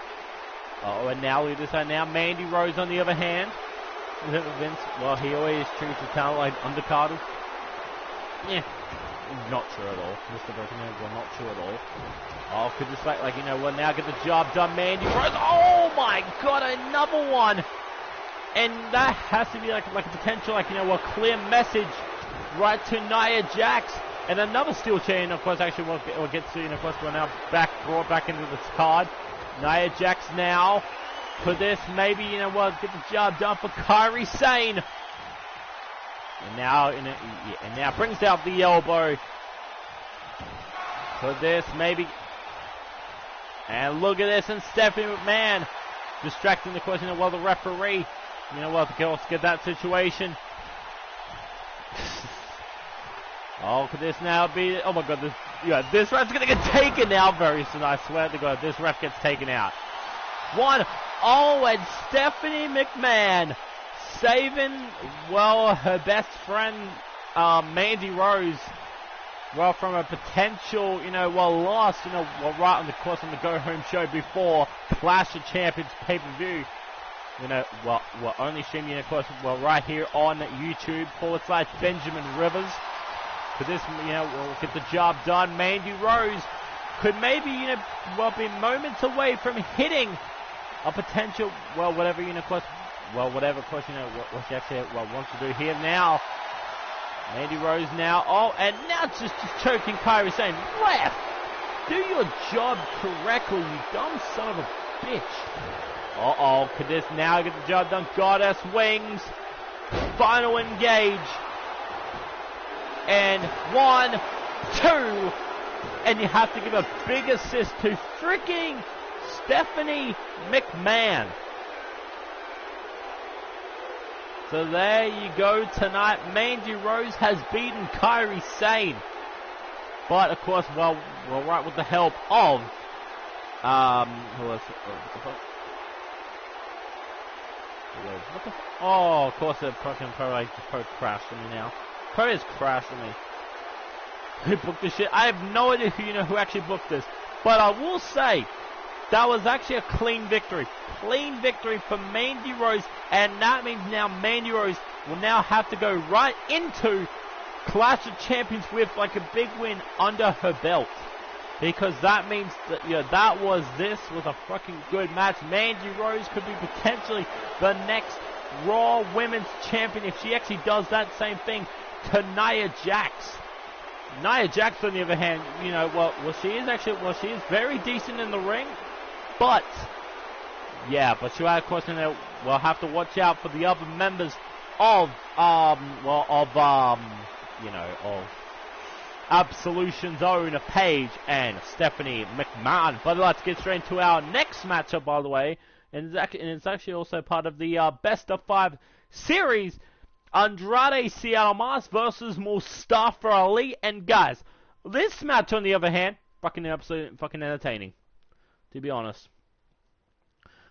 A: Oh, and now look at this. Now Mandy Rose on the other hand. Vince, well, he always treats the talent like undercarders. Yeah, not sure at all. Mr. Brokenhead, well, not sure at all. Oh, could this like, now get the job done. Mandy Rose. Oh my God, another one. And that has to be like a potential, a clear message right to Nia Jax. And another steel chain, of course, actually we'll get to, of course, we're now brought back into this card. Nia Jax now, for this, maybe, get the job done for Kairi Sane. And now, brings out the elbow. For this, maybe. And look at this, and Stephanie McMahon distracting the question of, the referee. To get that situation. Oh, could this now be... Oh my God, this ref's gonna get taken out very soon. I swear to God, this ref gets taken out. Oh, and Stephanie McMahon saving, her best friend, Mandy Rose, from a potential, loss, right on the course on the Go Home show before Clash of Champions pay-per-view. We're only streaming, of course, right here on YouTube, /Benjamin Rivers. For this, we'll get the job done. Mandy Rose could maybe, be moments away from hitting a potential, whatever, of course, what she actually, wants to do here now. Mandy Rose now, and now just choking Kairi Sane. Ref, do your job correctly, you dumb son of a bitch. Uh-oh, could this now get the job done? Goddess Wings, final engage. And 1, 2, and you have to give a big assist to freaking Stephanie McMahon. So there you go tonight. Mandy Rose has beaten Kairi Sane. But, of course, right with the help of, who was it? Oh, of course, the fucking pro crashed on me now. Pro is crashing me. Who booked this shit? I have no idea who actually booked this. But I will say, that was actually a clean victory. Clean victory for Mandy Rose. And that means now Mandy Rose will now have to go right into Clash of Champions with a big win under her belt. Because that means that this was a fucking good match. Mandy Rose could be potentially the next Raw Women's Champion if she actually does that same thing to Nia Jax. Nia Jax, on the other hand, she is very decent in the ring, but she, of course, will have to watch out for the other members of Absolution's own Paige and Stephanie McMahon. But let's get straight into our next matchup, by the way. And it's actually also part of the Best of 5 series. Andrade Cien Almas versus Mustafa Ali. And guys, this match, on the other hand, absolutely fucking entertaining, to be honest.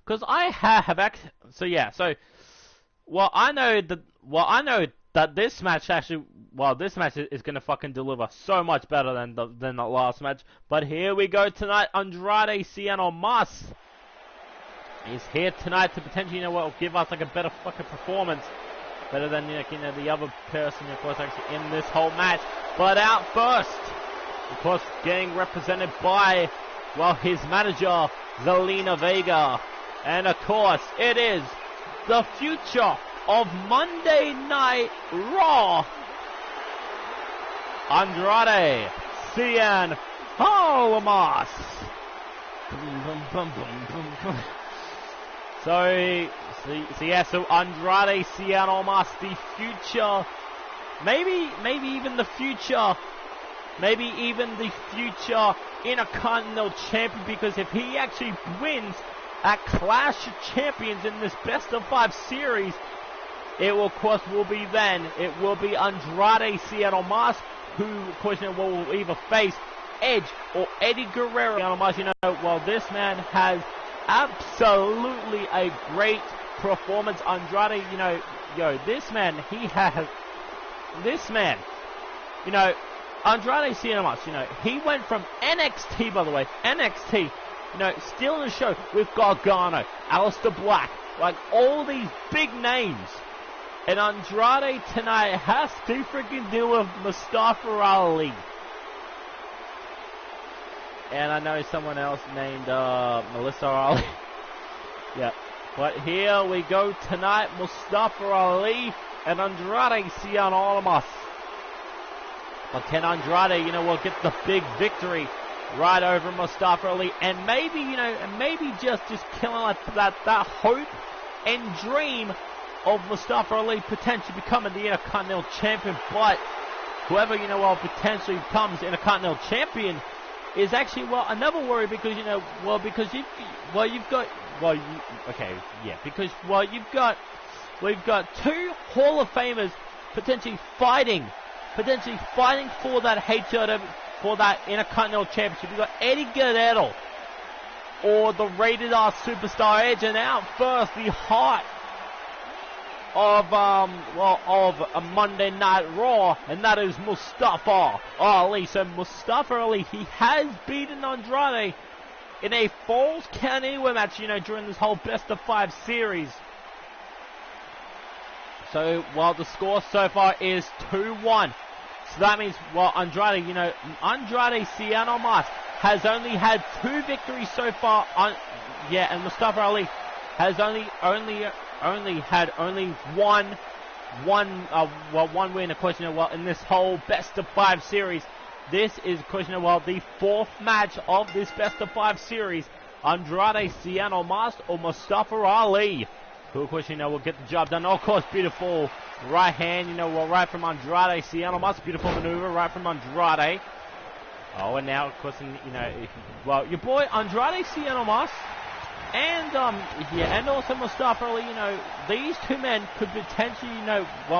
A: Because I have actually... I know that this match actually... this match is going to fucking deliver so much better than the last match. But here we go tonight. Andrade Cien Almas is here tonight to potentially, give us a better fucking performance. Better than, the other person, of course, actually in this whole match. But out first, of course, getting represented by, his manager, Zelina Vega. And, of course, it is the future of Monday Night Raw, Andrade Cien Almas. So Andrade Cien Almas, the future, maybe even the future Intercontinental Champion, because if he actually wins at Clash of Champions in this best of 5 series, it will, of course, will be Andrade Cien Mas, who, of course, will either face Edge or Eddie Guerrero. Cien Mas, well, this man has absolutely a great performance. Andrade, this man, Andrade Cien Mas, he went from NXT, by the way, NXT, still in the show with Gargano, Aleister Black, like all these big names. And Andrade tonight has to freaking deal with Mustafa Ali. And I know someone else named Melissa Ali. Yeah. But here we go tonight, Mustafa Ali and Andrade Cien Mas. But can Andrade, will get the big victory right over Mustafa Ali, and maybe just killing like that hope and dream of Mustafa Ali potentially becoming the Intercontinental Champion. But whoever potentially becomes Intercontinental Champion is actually another worry, because we've got 2 Hall of Famers potentially fighting for that for that Intercontinental Championship. We've got Eddie Guerrero or the Rated R Superstar Edge, and out first, the heart of a Monday Night Raw, and that is Mustafa Ali. So Mustafa Ali, he has beaten Andrade in a Falls Count Anywhere match, during this whole best of 5 series. So while the score so far is 2-1, so that means Andrade Cien Mas has only had 2 victories so far and Mustafa Ali has only had one win. Of course, in this whole best of 5 series, this is, of course, the 4th match of this best of 5 series. Andrade Cien Mas or Mustafa Ali, who, of course, will get the job done. Of course, beautiful right hand, right from Andrade Cien Mas. Beautiful maneuver right from Andrade. Oh, and now, of course, your boy Andrade Cien Mas and also Mustafa Ali, these 2 men could potentially,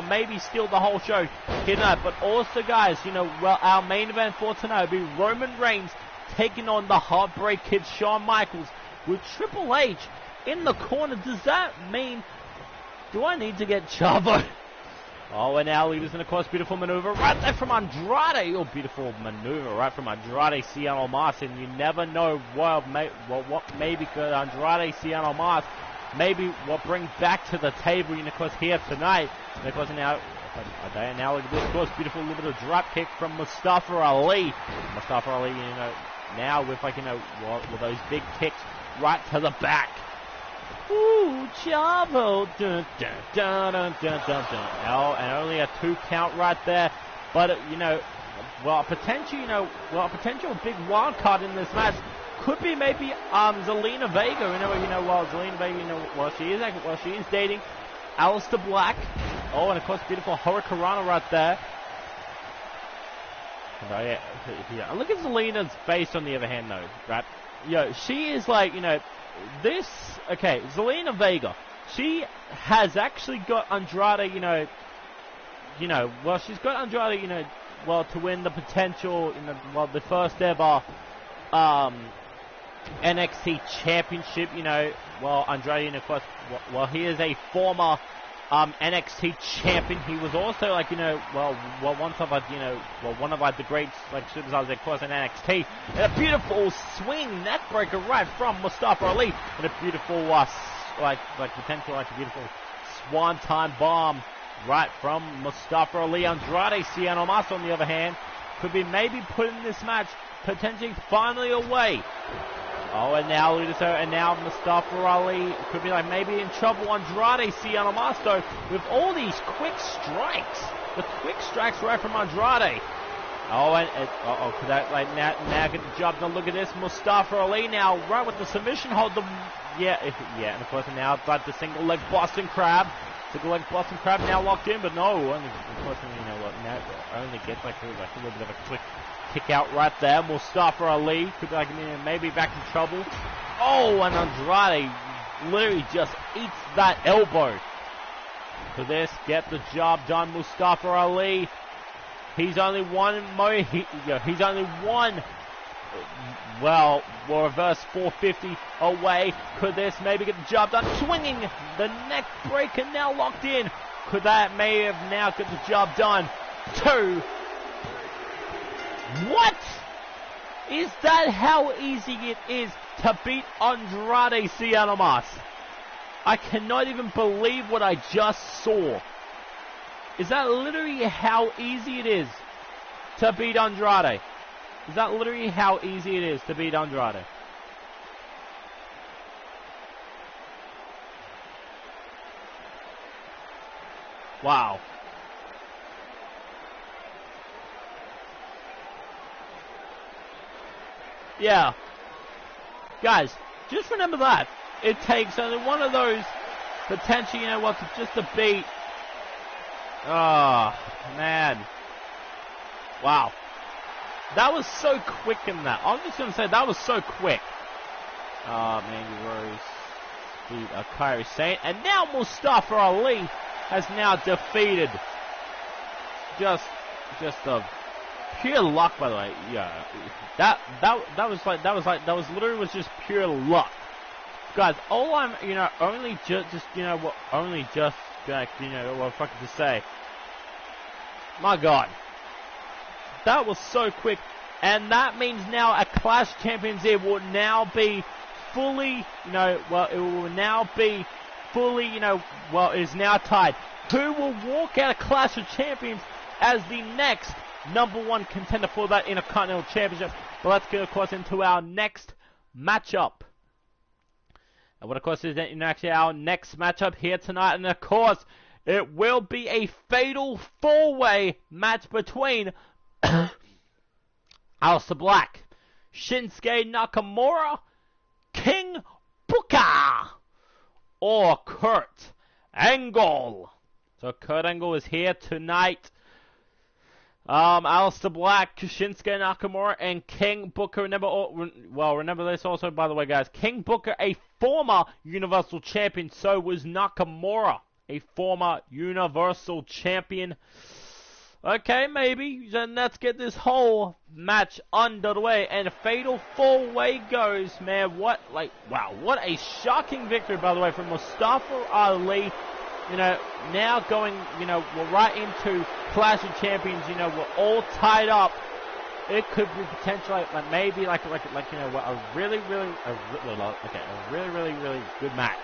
A: maybe steal the whole show here tonight. But also, guys, our main event for tonight will be Roman Reigns taking on the Heartbreak Kid Shawn Michaels with Triple H in the corner. Does that mean, do I need to get Chavo? Oh, and now leaders, and of course, beautiful maneuver right there from Andrade. Oh, beautiful maneuver right from Andrade Cien Mas, and you never know what maybe could Andrade Cien Mas what bring back to the table, of course, here tonight. And of course, now look at this, of course, beautiful little bit of drop kick from Mustafa Ali. Mustafa Ali, now with with those big kicks right to the back. Ooh, Chavo. Dun, dun, dun, dun, dun, dun, dun. Oh, and only a 2 count right there. But, a potential big wild card in this match could be maybe Zelina Vega. Zelina Vega, she is dating Aleister Black. Oh, and of course, beautiful Hurricanrana right there. Oh, yeah. Look at Zelina's face on the other hand, though, right? She is like, Zelina Vega, she has actually got Andrade, she's got Andrade, to win the potential, the first ever NXT Championship, Andrade, of course, he is a former NXT champion. He was also one of the great superstars, of course, in NXT. And a beautiful swing neckbreaker right from Mustafa Ali, and a beautiful potential beautiful swanton bomb right from Mustafa Ali. Andrade Cien Mas, on the other hand, could be maybe putting this match potentially finally away. Oh, and now Mustafa Ali could be maybe in trouble. Andrade Cien Mas, though, with all these quick strikes. The quick strikes right from Andrade. Oh, and could that now get the job done? Look at this, Mustafa Ali now right with the submission hold. And of course now the single leg Boston Crab. Single leg Boston Crab now locked in, but no, and of course only gets like a little bit of a quick kick out right there. Mustafa Ali could be like maybe back in trouble. Oh, and Andrade literally just eats that elbow. For this, get the job done. Mustafa Ali. He's only one he's only one. Well, reverse 450 away. Could this maybe get the job done? Swinging the neck breaker now locked in. Could that may have now got the job done? 2. What? Is that how easy it is to beat Andrade Cien Almas? I cannot even believe what I just saw. Is that literally how easy it is to beat Andrade? Is that literally how easy it is to beat Andrade? Wow. Yeah. Guys, just remember that. It takes only one of those potentially, just to beat. Oh, man. Wow. That was so quick in that. I'm just going to say that was so quick. Mandy Rose beat Kairi Sane. And now Mustafa Ali has now defeated. Just a pure luck, by the way. Yeah. That was literally just pure luck. Guys, all I'm, only just what fucking to say. My God. That was so quick. And that means now a Clash Champions Eve will now be fully, it will now be fully, it is now tied. Who will walk out of Clash of Champions as the next #1 contender for that Intercontinental Championship? Well, let's go, of course, into our next matchup. And what, of course, is actually our next matchup here tonight. And, of course, it will be a fatal 4-way match between Aleister Black, Shinsuke Nakamura, King Booker, or Kurt Angle. So Kurt Angle is here tonight. Aleister Black, Shinsuke Nakamura, and King Booker. Remember this also, by the way, guys. King Booker, a former Universal Champion. So was Nakamura, a former Universal Champion. Okay, maybe. Then let's get this whole match underway. And a fatal 4-way goes, man. Wow, what a shocking victory, by the way, from Mustafa Ali. Now going, we're right into Clash of Champions. We're all tied up. It could be potentially maybe a really good match.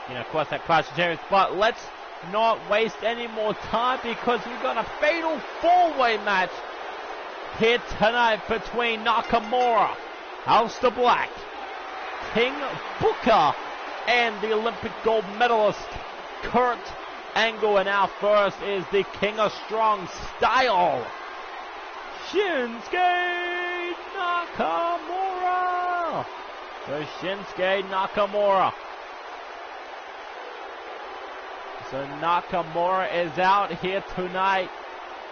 A: Of course, that Clash of Champions. But let's not waste any more time, because we've got a fatal 4-way match here tonight between Nakamura, Aleister Black, King Booker, and the Olympic gold medalist Kurt Angle. And our first is the King of Strong Style, Shinsuke Nakamura. So Shinsuke Nakamura. So Nakamura is out here tonight.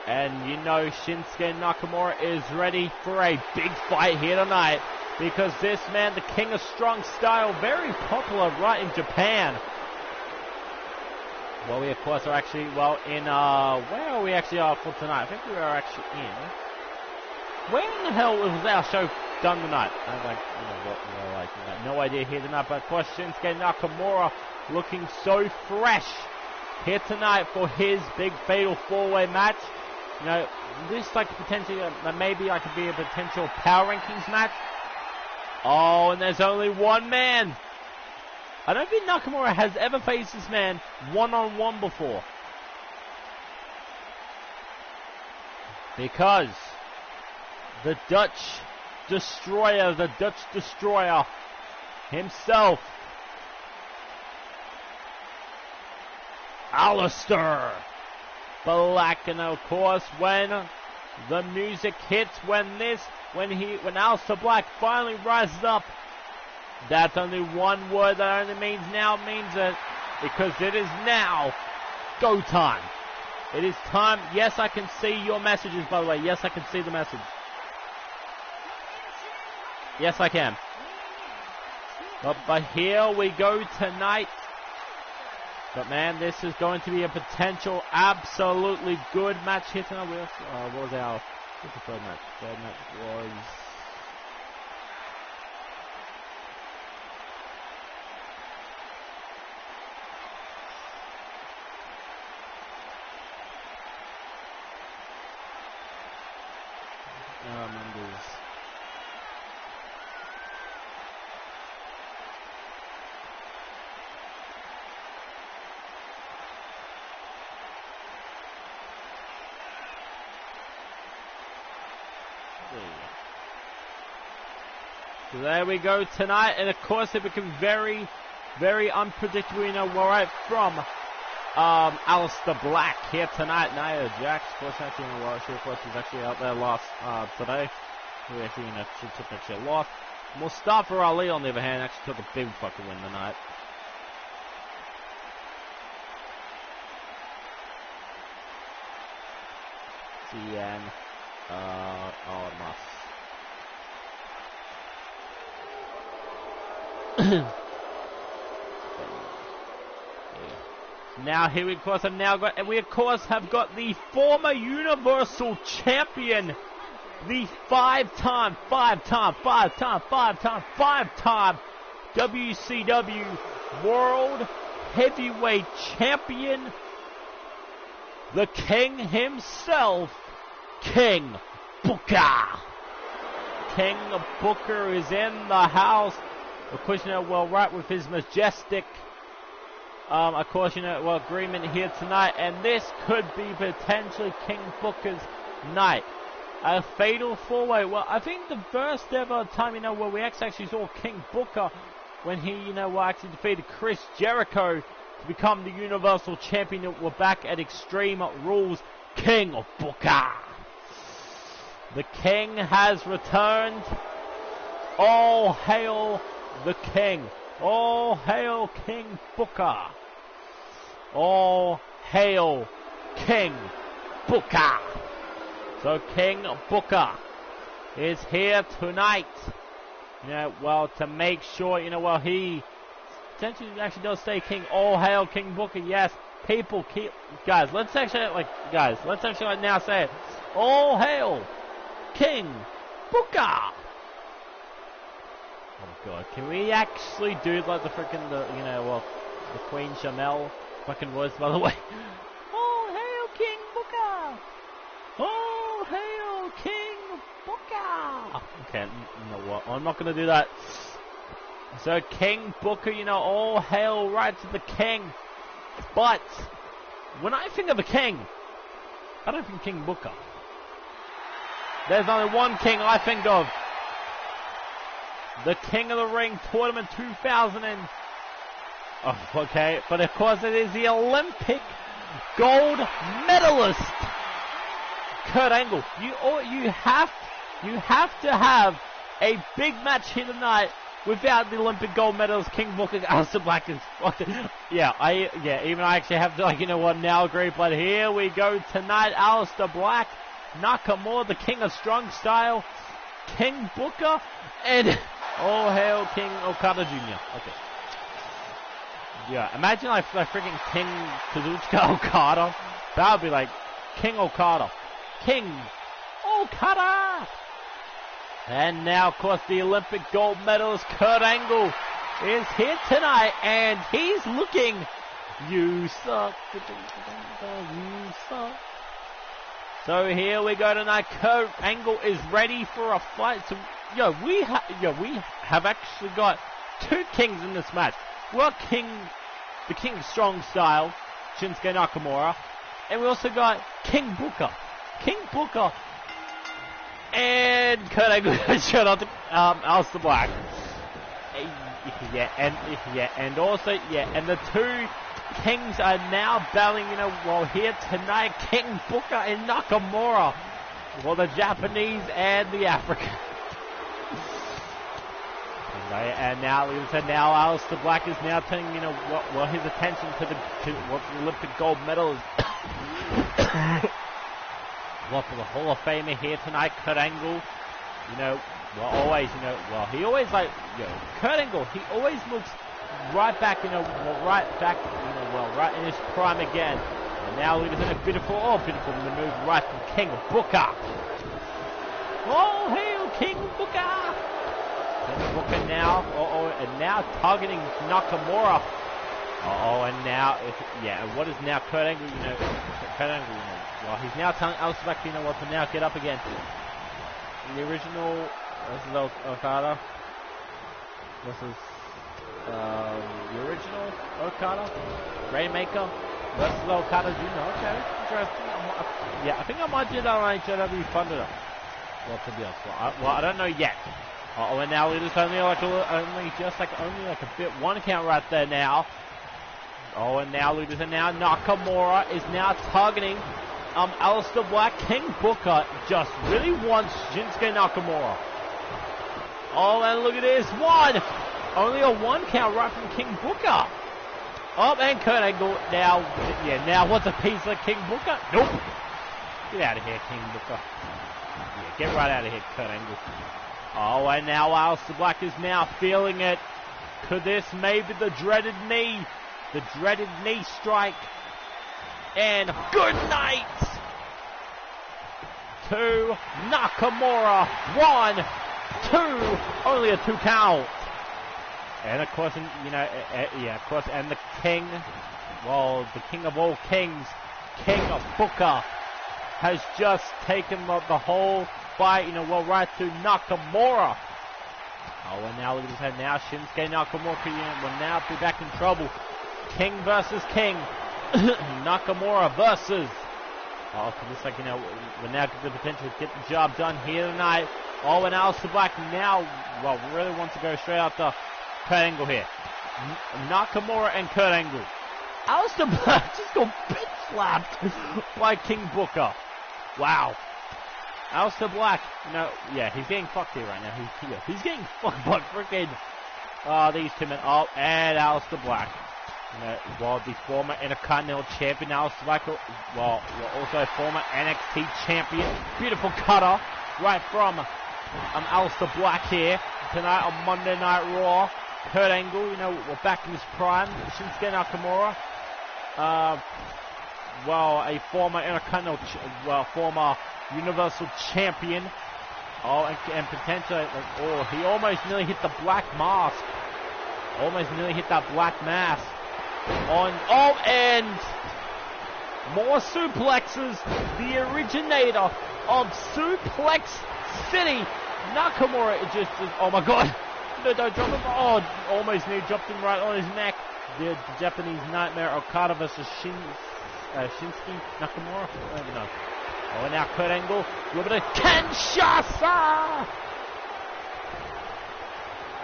A: And Shinsuke Nakamura is ready for a big fight here tonight. Because this man, the King of Strong Style, very popular right in Japan. Well, we of course are actually, in, where are we actually for tonight? I think we are actually in. Where in the hell was our show done tonight? I no idea here tonight. But of course, Shinsuke Nakamura looking so fresh here tonight for his big fatal 4-way match. This potentially maybe could be a potential power rankings match. Oh, and there's only one man. I don't think Nakamura has ever faced this man one-on-one before. Because the Dutch Destroyer himself, Aleister Black. And of course, when the music hits, when Aleister Black finally rises up, that's only one word that only means it, because it is now go time. It is time. Yes, I can see your messages, by the way. Yes, I can see the message. Yes, I can. But here we go tonight. But man, this is going to be a potential absolutely good match here tonight. What was our third match? Third match was... So there we go tonight, and of course it became very, very unpredictable, you know, right from Aleister Black here tonight. Nia Jax, of course, actually, you know, she, of course, was actually out there last today. Who actually, you know, she took actually a loss. Mustafa Ali, on the other hand, actually took a big fucking win tonight. CN, Now here we of course have got the former Universal Champion, the five-time WCW World Heavyweight Champion, the King himself, King Booker. King Booker is in the house. Of course, you know, well, right with his majestic, of course, you know, well, agreement here tonight, and this could be potentially King Booker's night. A fatal four-way. Well, I think the first ever time, you know, where we actually saw King Booker when he, you know, actually defeated Chris Jericho to become the Universal Champion. We're back at Extreme Rules. King Booker. The King has returned. All hail the King. All hail King Booker. All hail King Booker. So King Booker is here tonight. You know, well, to make sure, you know, well, he essentially actually does say King. All hail King Booker. Yes, people keep, guys, let's actually now say it. All hail King Booker. Oh my god, can we actually do like the freaking, you know, well, the Queen Chanel fucking words, by the way? All hail King Booker! All hail King Booker! Okay, you know what, I'm not gonna do that. So King Booker, you know, all hail right to the King. But, when I think of a king, I don't think King Booker. There's only one king I think of. The King of the Ring Tournament 2000 and... Oh, okay, but of course it is the Olympic gold medalist, Kurt Angle. You have to have a big match here tonight without the Olympic gold medalist King Booker. Aleister Black is fucking... even I actually have to, like, you know what, now agree. But here we go tonight. Aleister Black, Nakamura, the King of Strong Style, King Booker, and... all hail King Okada Jr. Okay. Yeah, imagine like freaking King Kazuchika Okada. That would be like King Okada. King Okada! And now, of course, the Olympic gold medalist Kurt Angle is here tonight, and he's looking... You suck. You suck. So here we go tonight. Kurt Angle is ready for a fight. So, we have actually got two kings in this match. Well, the King Strong Style, Shinsuke Nakamura, and we also got King Booker. King Booker and Kurt Angle showed up to Aleister Black. And the two kings are now battling, you know, well, here tonight, King Booker and Nakamura. Well, the Japanese and the African. And now, like I said, now Aleister Black is now turning, you know, his attention to what the Olympic gold medal is. Well, for the Hall of Famer here tonight, Kurt Angle. You know, well, always, you know, well, he always like, you know, Kurt Angle, he always looks right back, you know, well, right back, you know, well, right in his prime again. And now he's in a beautiful move right from King Booker. Oh, hail King Booker! King Booker now, and now targeting Nakamura. And now, what is now Kurt Angle, you know, Kurt Angle, you know, well, he's now telling Alistair Black, you know what, to now get up again. The original, this is Okada. This is, the original Okada. Rainmaker versus Okada Jr. Okay, interesting. I think I might do that on HLW Thunder. Well, to be honest, I don't know yet. And now it is only like only a bit one count right there now. And now look at now Nakamura is now targeting Alistair Black. King Booker just really wants Shinsuke Nakamura. And look at this one. Only a one count right from King Booker. And Kurt Angle now. Now what's a piece of King Booker? Nope. Get out of here, King Booker. Get right out of here, Kurt Angle. And now Alistair Black is now feeling it. Could this maybe the dreaded knee? The dreaded knee strike. And good night to Nakamura. 1, 2. Only a 2 count. And of course, you know, of course, and the king, well, the king of all kings, King of Booker, has just taken the whole fight, you know, well, right to Nakamura. And now look at his head now. Shinsuke Nakamura will now be back in trouble. King versus King. Nakamura versus. Looks like, you know, we're now get the potential to get the job done here tonight. And Alistair Black now, well, really wants to go straight after Kurt Angle here. Nakamura and Kurt Angle. Alistair Black just got bitch slapped by King Booker. Wow. Alistair Black, you know, he's getting fucked here right now. He's getting fucked by freaking these two men. And Alistair Black. You know, well, the former Intercontinental Champion Alistair Black, well, also former NXT Champion. Beautiful cutter right from Alistair Black here tonight on Monday Night Raw. Kurt Angle, you know, we're back in his prime. Shinsuke Nakamura, well, a former Intercontinental, former Universal Champion. And potentially, he almost nearly hit the black mask. Almost nearly hit that black mask. And more suplexes. The originator of Suplex City, Nakamura. Oh my God. No, don't drop him. Almost nearly dropped him right on his neck. The Japanese Nightmare Okada versus Shinsuke Nakamura. No. And now Kurt Angle. A little bit of Kinshasa.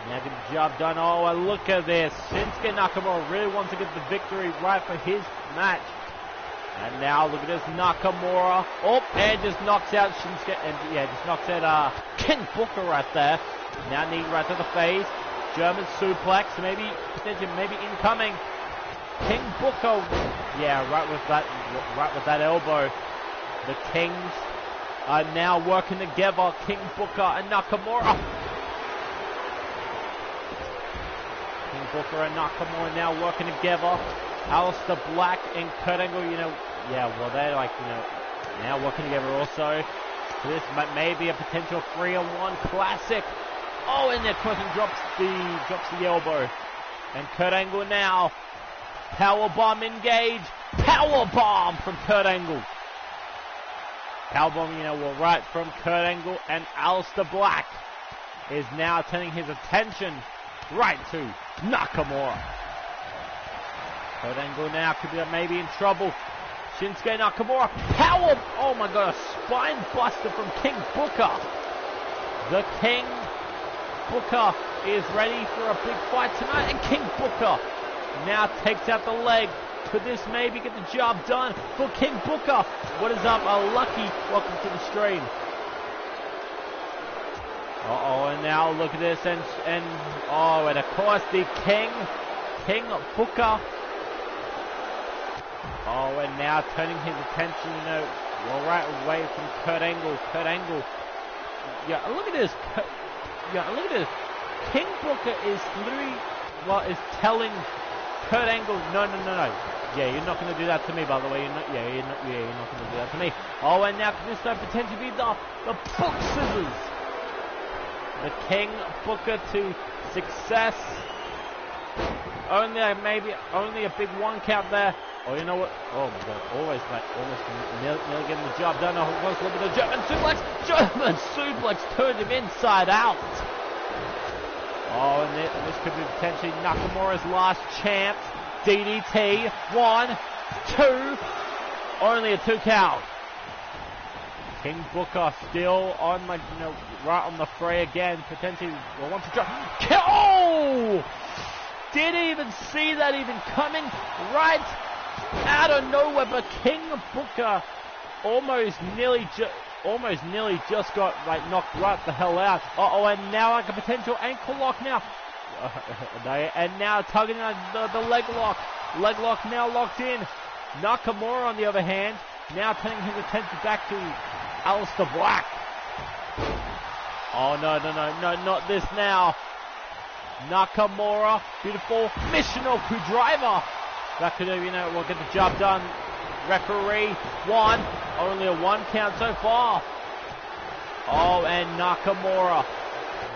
A: Now get the job done. And look at this. Shinsuke Nakamura really wants to get the victory right for his match. And now look at this. Nakamura. And just knocks out Shinsuke. And just knocks out King Booker right there. Now knee right to the face. German suplex. Maybe incoming. King Booker. Right with that elbow. The Kings are now working together. King Booker and Nakamura. King Booker and Nakamura now working together. Alistair Black and Kurt Angle, you know, they're like, you know, now working together also. So this may be a potential 3-on-1 classic. And their cousin drops the elbow. And Kurt Angle now. Powerbomb engage. Powerbomb from Kurt Angle. Powerbomb, you know, right from Kurt Angle, and Alistair Black is now turning his attention right to Nakamura. Kurt Angle now could be maybe in trouble. Shinsuke Nakamura, power! Oh my God, a spine buster from King Booker. The King Booker is ready for a big fight tonight, and King Booker now takes out the leg. Could this maybe get the job done for King Booker? What is up, Lucky? Welcome to the stream. And now look at this, and of course the King Booker. Oh, and now turning his attention, you know, right away from Kurt Angle. Kurt Angle. Yeah, look at this. Yeah, look at this. King Booker is literally, is telling Kurt Angle, no. Yeah, you're not going to do that to me, by the way. You're not going to do that to me. Oh, and now can this potentially be the book scissors? The King Booker to success. Only a big one count there. Oh, you know what? Oh my God! Almost nearly getting the job done. Almost a little bit of German suplex. German suplex turned him inside out. Oh, and this could be potentially Nakamura's last chance. DDT. 1, 2. Only a 2 count. King Booker still on, like, you know, right on the fray again. Potentially wants to drop. Oh! Didn't even see that even coming right out of nowhere, but King Booker almost nearly just got, like, knocked right the hell out. Uh-oh, and now like a potential ankle lock now. And now tugging on the leg lock. Leg lock now locked in. Nakamura, on the other hand, now turning his attention back to Aleister Black. Oh, no, not this now. Nakamura, beautiful Michinoku driver. That could have, you know, will get the job done. Referee, 1. Only a 1 count so far. Oh, and Nakamura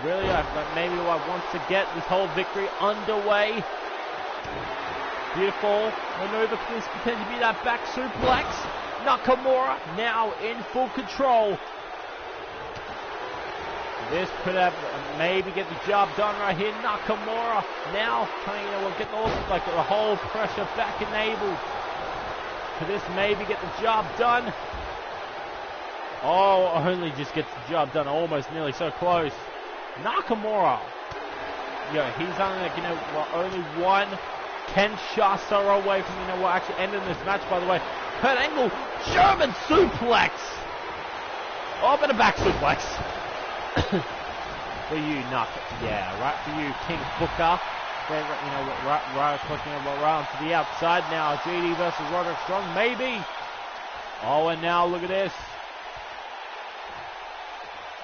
A: really, maybe wants to get this whole victory underway. Beautiful maneuver. Could this potentially be that back suplex? Nakamura now in full control. This could have maybe get the job done right here. Nakamura now trying to get the whole pressure back enabled. Could this maybe get the job done? Oh, only just gets the job done. Almost nearly so close. Nakamura. Yeah, he's only like, you know, only one Kinshasa away from, you know, actually ending this match, by the way. Kurt Angle, German suplex. Oh, but a back suplex. For you, yeah, right for you, King Booker. Then, you know, right clicking around to the outside now. GD versus Roderick Strong, maybe. Oh, and now look at this.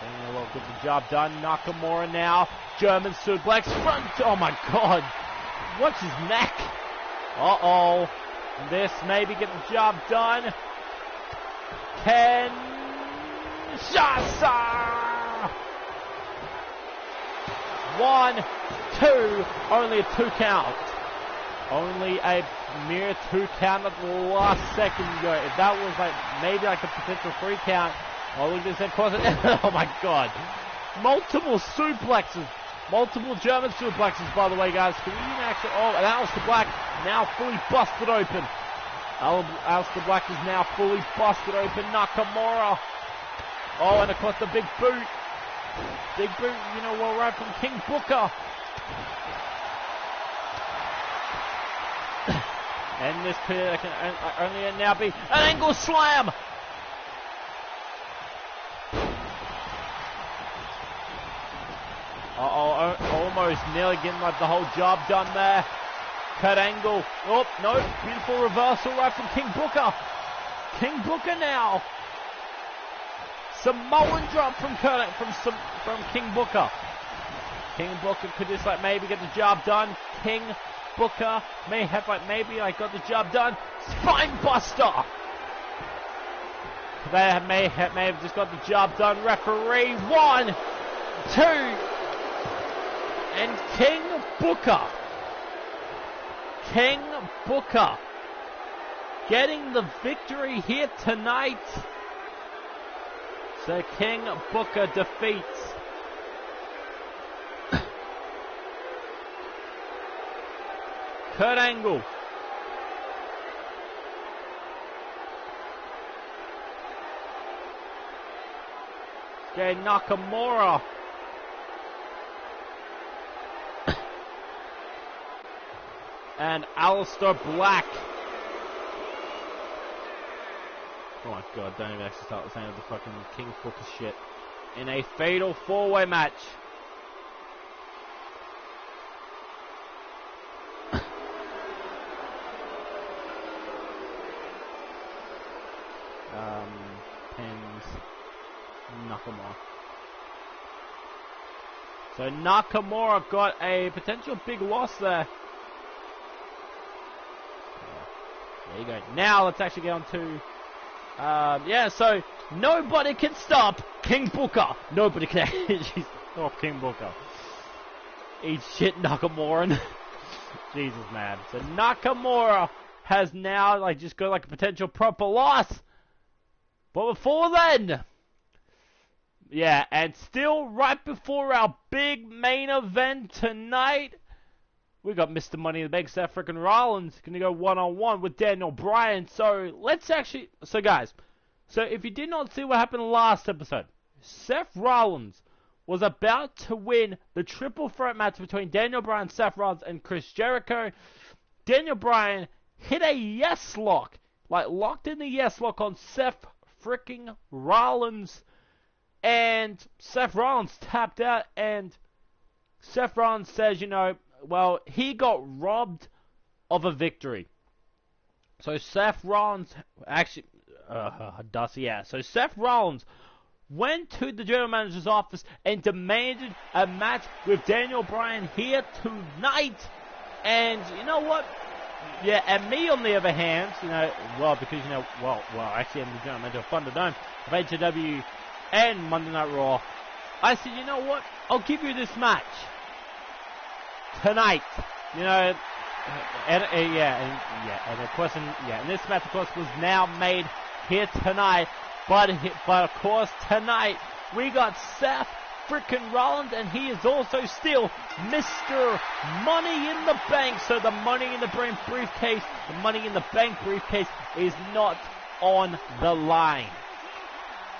A: And we'll get the job done. Nakamura now, German suplex front. Oh my God, watch his neck. Uh-oh, this maybe get the job done. Kinshasa. 1, 2, only a 2 count. Only a mere 2 count at the last second. If that was like maybe like a potential 3 count. Oh, look at this head closet. Oh my God. Multiple suplexes. Multiple German suplexes, by the way, guys. Can you even actually... Oh, and Aleister Black now fully busted open. Aleister Black is now fully busted open. Nakamura. Oh, and of course the big boot. Big boot, you know, well, right from King Booker. And this could only now be an angle slam. Uh-oh, almost nearly getting like the whole job done there. Kurt Angle. Oh, no, beautiful reversal right from King Booker. King Booker now. Samoan drop from King Booker. King Booker could just like maybe get the job done. King Booker may have like maybe like got the job done. Spine buster. They may have just got the job done. Referee 1, 2, and King Booker getting the victory here tonight. So King Booker defeats Kurt Angle. Okay, Nakamura. And Aleister Black. Oh my God, don't even actually start saying the fucking King Booker shit. In a fatal 4-way match. pins Nakamura. So Nakamura got a potential big loss there. There you go. Now let's actually get on to... yeah, so nobody can stop King Booker. Nobody can actually stop King Booker. Eat shit, Nakamura. Jesus, man. So Nakamura has now like just got like a potential proper loss. But before then, yeah, and still right before our big main event tonight, we got Mr. Money in the Bank, Seth freaking Rollins, gonna go one-on-one with Daniel Bryan. So let's actually, so guys, so if you did not see what happened last episode, Seth Rollins was about to win the triple threat match between Daniel Bryan, Seth Rollins, and Chris Jericho. Daniel Bryan hit a yes lock, like locked in the yes lock on Seth freaking Rollins, and Seth Rollins tapped out, and Seth Rollins says, you know, well, he got robbed of a victory. So Seth Rollins, actually, so Seth Rollins went to the general manager's office and demanded a match with Daniel Bryan here tonight. And you know what? Yeah, and me on the other hand, you know, well, because, you know, well, actually I'm the general manager of Thunderdome, of HW and Monday Night Raw. I said, you know what? I'll give you this match tonight. You know, and of course, and this match, of course, was now made here tonight. But of course, tonight, we got Seth frickin' Rollins, and he is also still Mr. Money in the Bank. So the Money in the Bank briefcase, the Money in the Bank briefcase is not on the line.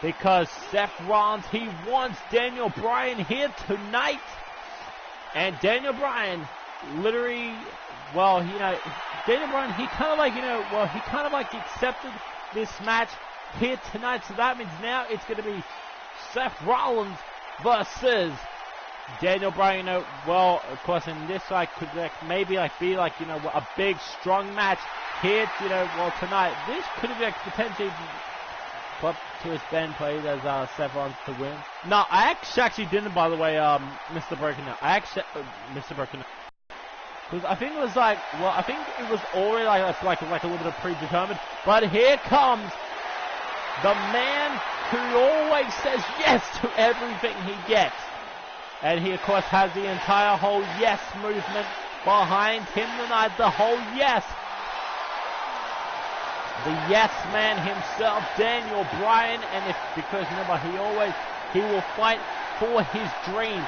A: Because Seth Rollins, he wants Daniel Bryan here tonight. And Daniel Bryan, literally, well, you know, Daniel Bryan, he kind of like, you know, well, he kind of like accepted this match here tonight, so that means now it's going to be Seth Rollins versus Daniel Bryan. You know, well, of course, in this like could like maybe like be like, you know, a big strong match here. You know, well, tonight this could have like potentially put to his Ben played as Seth Rollins to win. No, I actually didn't, by the way, Mr. Broken. Mr. Broken. Because I think it was like, well, I think it was already like a little bit of predetermined. But here comes the man who always says yes to everything he gets. And he, of course, has the entire whole yes movement behind him tonight. The whole yes. The yes man himself, Daniel Bryan. And because remember, he will fight for his dreams.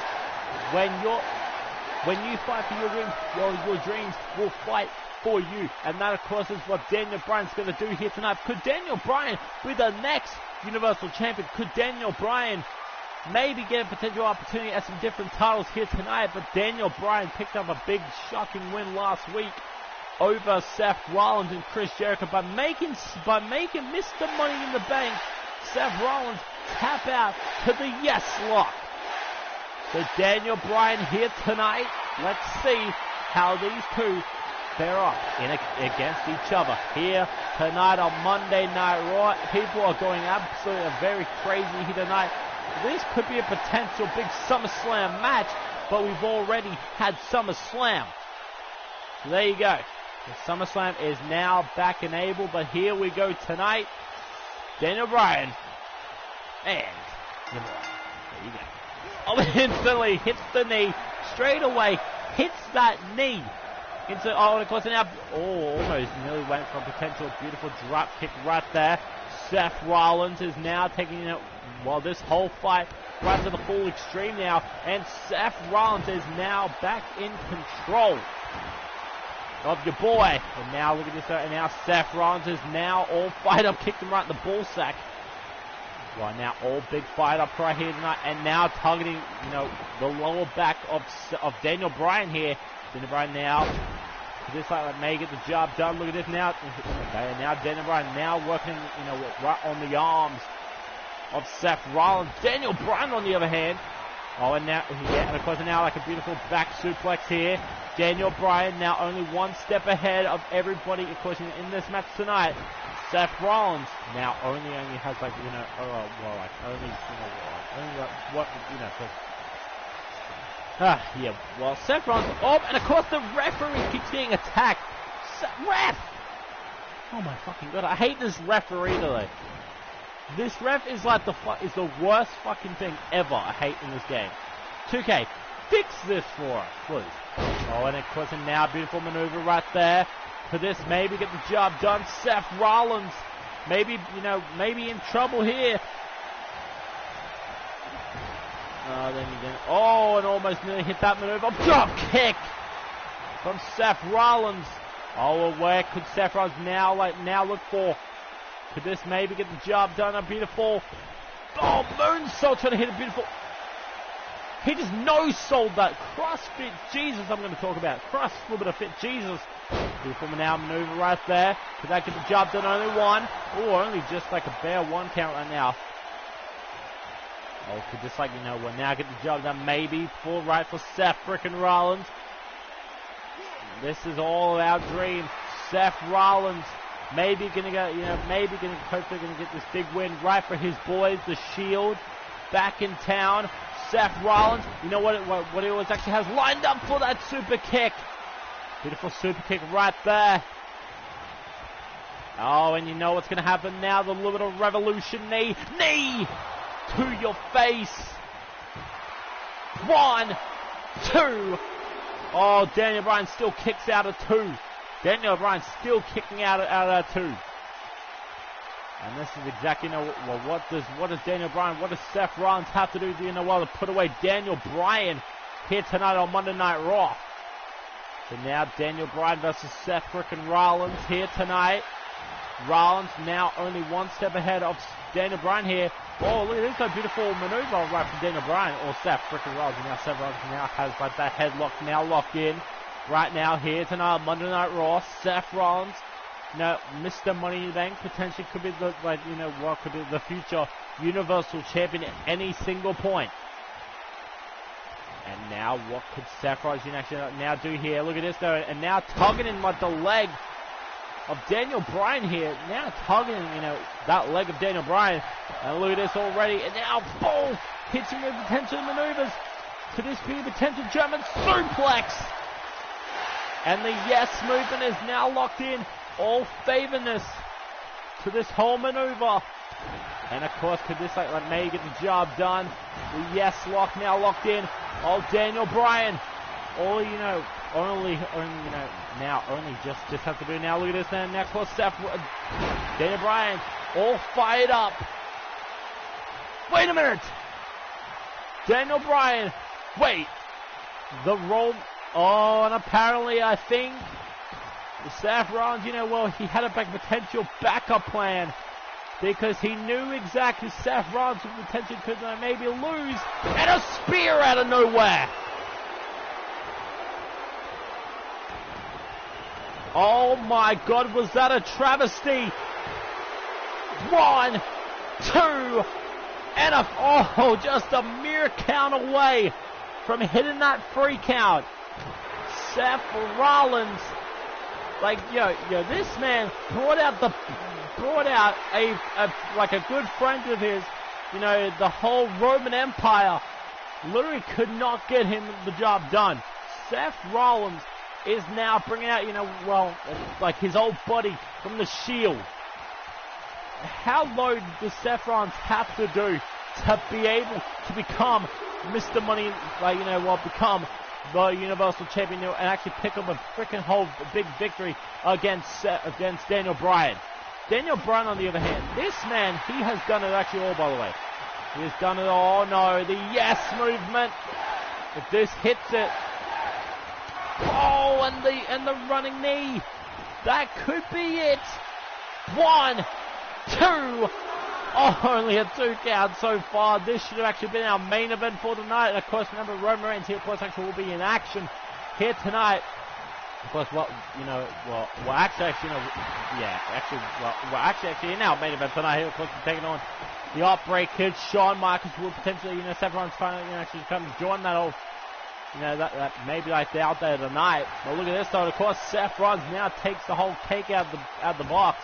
A: When you fight for your dreams, well, your dreams will fight for you. And that, of course, is what Daniel Bryan's going to do here tonight. Could Daniel Bryan be the next Universal Champion? Could Daniel Bryan maybe get a potential opportunity at some different titles here tonight? But Daniel Bryan picked up a big, shocking win last week over Seth Rollins and Chris Jericho by making Mr. Money in the Bank, Seth Rollins, tap out to the yes lock. So Daniel Bryan here tonight. Let's see how these two fare up against each other here tonight on Monday Night Raw. People are going absolutely very crazy here tonight. This could be a potential big SummerSlam match, but we've already had SummerSlam. So there you go. The SummerSlam is now back enabled, but here we go tonight. Daniel Bryan and the Bryan. There you go. Oh, instantly hits the knee, straight away, hits that knee into, oh, of course, now, almost nearly went for a potential beautiful drop kick right there. Seth Rollins is now taking it, well, this whole fight right to the full extreme now, and Seth Rollins is now back in control of your boy. And now look at this, and now Seth Rollins is now all fired up, kicked him right in the ball sack. Well, now all big fight up right here tonight, and now targeting, you know, the lower back of Daniel Bryan here. Daniel Bryan now, just like may get the job done. Look at this now. Okay, now Daniel Bryan now working, you know, right on the arms of Seth Rollins. Daniel Bryan, on the other hand, oh, and now, yeah, and of course now like a beautiful back suplex here. Daniel Bryan now only one step ahead of everybody, of course, in this match tonight. Seth Rollins now only has like, you know, like only, you know, only what, you know, yeah, well, Seth Rollins, and of course the referee keeps getting attacked. Ref! Oh my fucking god, I hate this referee today. This ref is like is the worst fucking thing ever I hate in this game. 2K, fix this for us, please. Oh, and of course, and now beautiful maneuver right there. For this, maybe get the job done. Seth Rollins, maybe, you know, maybe in trouble here. And almost nearly hit that maneuver. Drop kick from Seth Rollins. Oh, well, where could Seth Rollins now look for? Could this maybe get the job done? A beautiful, moonsault, trying to hit a beautiful. He just no-sold that. CrossFit Jesus, I'm going to talk about. CrossFit Jesus. Beautiful now maneuver right there. Could that get the job done? Only one. Oh, only just like a bare one count right now. Oh, could this, like, you know, now get the job done? Maybe for Seth frickin' Rollins. This is all our dream. Seth Rollins maybe gonna go, you know, hopefully gonna get this big win right for his boys, the Shield, back in town. Seth Rollins, you know what he always actually has lined up for that super kick. Beautiful super kick right there. Oh, and you know what's gonna happen now? The little revolution knee to your face. 1, 2. Oh, Daniel Bryan still kicks out of 2. Daniel Bryan still kicking out of that 2. And this is exactly, you know, well, what does Daniel Bryan, what does Seth Rollins have to do, you know, well, to put away Daniel Bryan here tonight on Monday Night Raw. So now Daniel Bryan versus Seth frickin' Rollins here tonight. Rollins now only one step ahead of Daniel Bryan here. Oh, look at this, a beautiful maneuver right from Daniel Bryan, or Seth frickin' Rollins. And now Seth Rollins now has like that headlock now locked in. Right now here tonight, Monday Night Raw, Seth Rollins, now Mr. Money in the Bank, potentially could be the, like, you know, what could be the future Universal Champion at any single point. And now what could Seth Rollins actually now do here? Look at this though, and now targeting like the leg of Daniel Bryan here. Now targeting, you know, that leg of Daniel Bryan. And look at this already, and now hitting with potential maneuvers. Could this be a potential German suplex? And the yes movement is now locked in. All favoring this to this whole maneuver. And of course, could this like maybe get the job done? The yes lock now locked in. Oh, Daniel Bryan. All, you know, only you know, now only just have to do now. Look at this now. Now, of course, Daniel Bryan all fired up. Wait a minute. Daniel Bryan. Wait. The roll. Oh, and apparently I think Seth Rollins, you know, well, he had a potential backup plan because he knew exactly Seth Rollins' potential could maybe lose, and a spear out of nowhere. Oh my God, was that a travesty? 1, 2, and just a mere count away from hitting that 3 count. Seth Rollins, like, this man brought out a good friend of his, you know, the whole Roman Empire literally could not get him the job done. Seth Rollins is now bringing out, you know, well, like his old buddy from the Shield. How low does Seth Rollins have to do to be able to become Mr. Money, like, you know, well, become the Universal Champion and actually pick up a freaking whole big victory against Daniel Bryan? Daniel Bryan, on the other hand, this man, he has done it actually all, by the way. He has done it all. No, the yes movement. If this hits it. Oh, and the running knee. That could be it. 1, 2. Oh, only a 2 count so far. This should have actually been our main event for tonight. And of course, remember, Roman Reigns here, of course, actually will be in action here tonight. Of course, actually in our main event tonight here, of course, we're taking on the Outbreak Kid. Shawn Michaels will potentially, you know, Seth Rollins finally, you know, actually come and join that whole, you know, that maybe like they're out there tonight. But look at this though. Of course, Seth Rollins now takes the whole cake out of the box.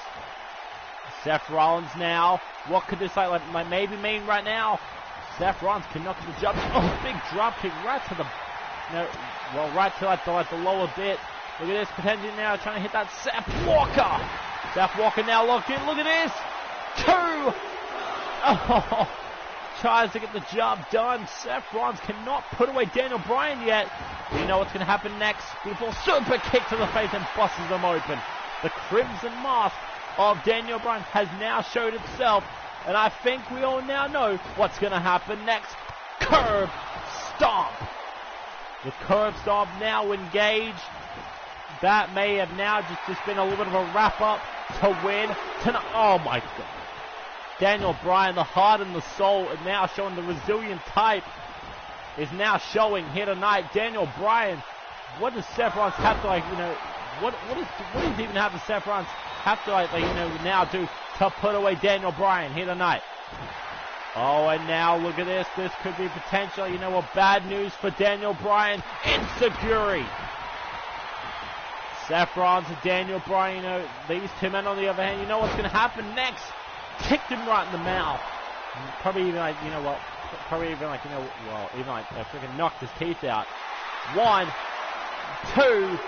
A: Seth Rollins now. What could this like maybe mean right now? Seth Rollins can knock the jump. Oh, big drop kick right to the, right to like the lower bit. Look at this, potentially now trying to hit that Seth Walker. Seth Walker now locked in. Look at this. 2. Oh, tries to get the job done. Seth Rollins cannot put away Daniel Bryan yet. You know what's going to happen next. Beautiful super kick to the face and busts them open. The Crimson Mask of Daniel Bryan has now showed itself. And I think we all now know what's going to happen next. Curb Stomp. The Curb Stomp now engaged. That may have now just been a little bit of a wrap-up to win tonight. Oh, my God. Daniel Bryan, the heart and the soul, and now showing the resilient type, is now showing here tonight. Daniel Bryan, what does Seth Rollins have to, what does even have to Seth Rollins have to, now do to put away Daniel Bryan here tonight? Oh, and now look at this. This could be potential, bad news for Daniel Bryan. Insecurity. Seth Rollins and Daniel Bryan, these two men on the other hand, you know what's going to happen next? Kicked him right in the mouth. Probably even freaking knocked his teeth out. 1, 2,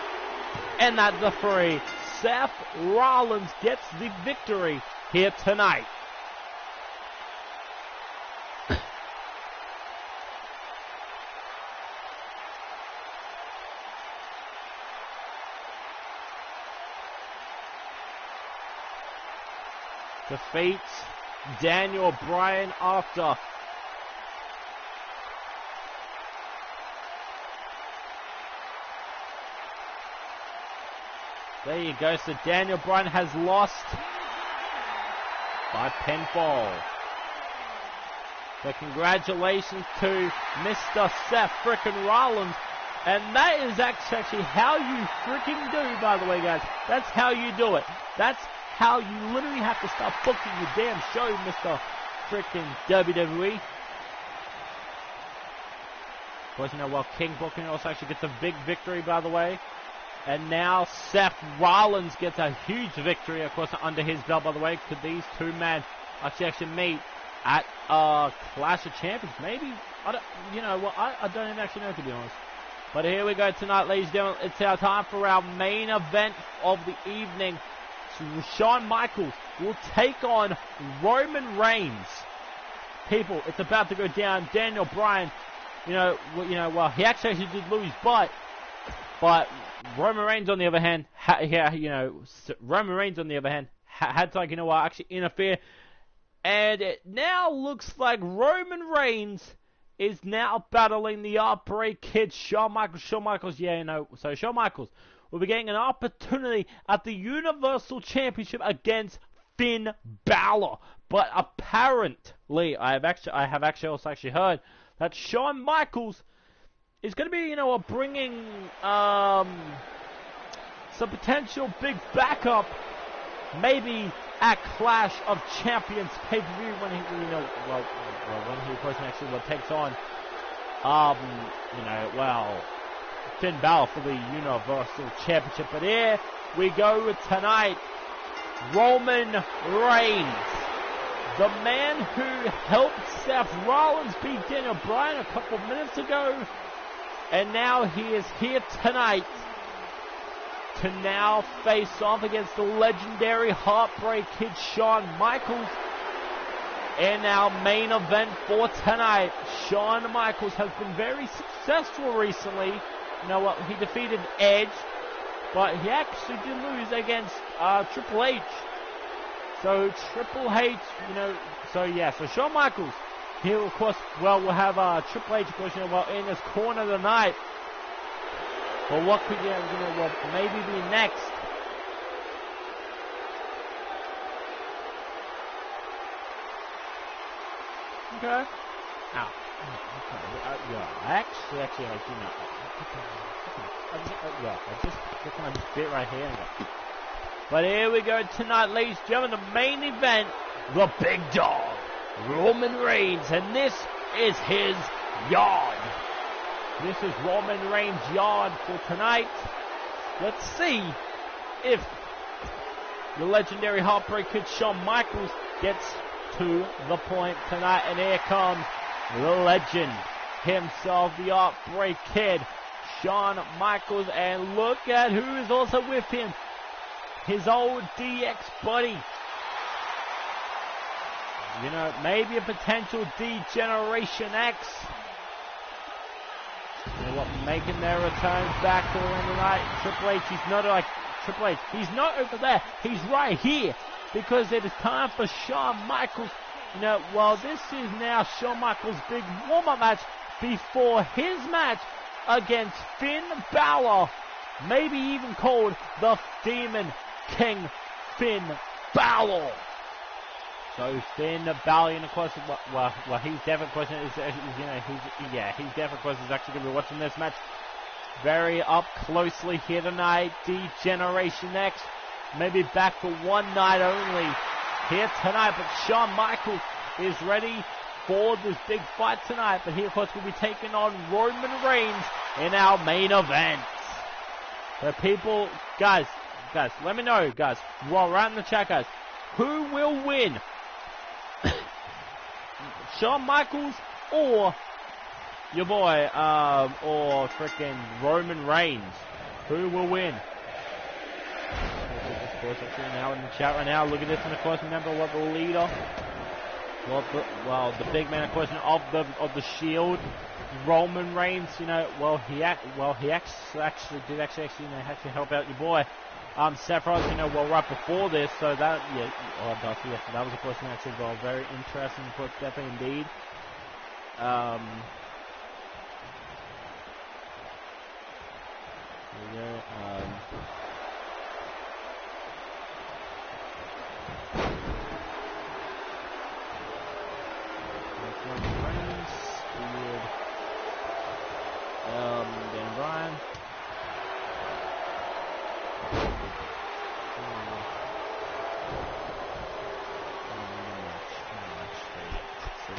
A: and that's the 3. Seth Rollins gets the victory here tonight. Defeats Daniel Bryan after there you go. So Daniel Bryan has lost by pinfall. So congratulations to Mr. Seth frickin' Rollins. And that is actually how you freaking do, by the way, guys. That's how you do it. That's how you literally have to start booking your damn show, Mr. Freaking WWE. Of course, King Booking also actually gets a big victory, by the way. And now Seth Rollins gets a huge victory, of course, under his belt, by the way. Could these two men actually meet at Clash of Champions? Maybe. I don't even actually know, to be honest. But here we go tonight, ladies and gentlemen. It's our time for our main event of the evening. Shawn Michaels will take on Roman Reigns. People, it's about to go down. Daniel Bryan, he actually did lose, but Roman Reigns on the other hand, had to actually interfere, and it now looks like Roman Reigns is now battling the Heartbreak Kid, Shawn Michaels. So Shawn Michaels will be getting an opportunity at the Universal Championship against Finn Balor. But apparently, I have actually also heard that Shawn Michaels is going to be, bringing some potential big backup, maybe at Clash of Champions pay-per-view when he, when he personally actually takes on, Finn Balor for the Universal Championship. But here we go with tonight. Roman Reigns, the man who helped Seth Rollins beat Daniel Bryan a couple of minutes ago, and now he is here tonight to now face off against the legendary Heartbreak Kid Shawn Michaels. In our main event for tonight, Shawn Michaels has been very successful recently. He defeated Edge, but he actually did lose against Triple H. So Triple H, so Shawn Michaels, here of course, we'll have Triple H, of course, in his corner tonight. But what could maybe be next? Okay. Ow. Actually, I just get my bit right here. But here we go tonight, ladies and gentlemen, the main event, the big dog, Roman Reigns, and this is his yard. This is Roman Reigns' yard for tonight. Let's see if the legendary Heartbreak Kid Shawn Michaels gets to the point tonight. And here comes the legend himself, the Heartbreak Kid, Shawn Michaels. And look at who is also with him. His old DX buddy. You know, maybe a potential D-Generation X. You know what, making their returns back to the ring tonight. Triple H, he's not like Triple H. He's not over there. He's right here. Because it is time for Shawn Michaels. You know, well, this is now Shawn Michaels' big warm-up match before his match against Finn Balor. Maybe even called the Demon King Finn Balor. So Finn Balor, of course, well, he's definitely, of course, he's definitely, of course, is actually going to be watching this match very up closely here tonight. D-Generation X, maybe back for one night only here tonight, but Shawn Michaels is ready for this big fight tonight. But he, of course, will be taking on Roman Reigns in our main event. So people, guys, let me know, guys, while we're out in the chat, guys, who will win? Shawn Michaels or your boy, or freaking Roman Reigns? Who will win? Of course, actually now in the chat right now. Look at this, and of course, remember what the leader, the big man, of course, of the Shield, Roman Reigns. You know, he actually did help out your boy. Seth Rollins, you know, right before this, so that, so that was, of course, actually very interesting, of course, definitely indeed. Here we go, Reigns, Dan Bryan.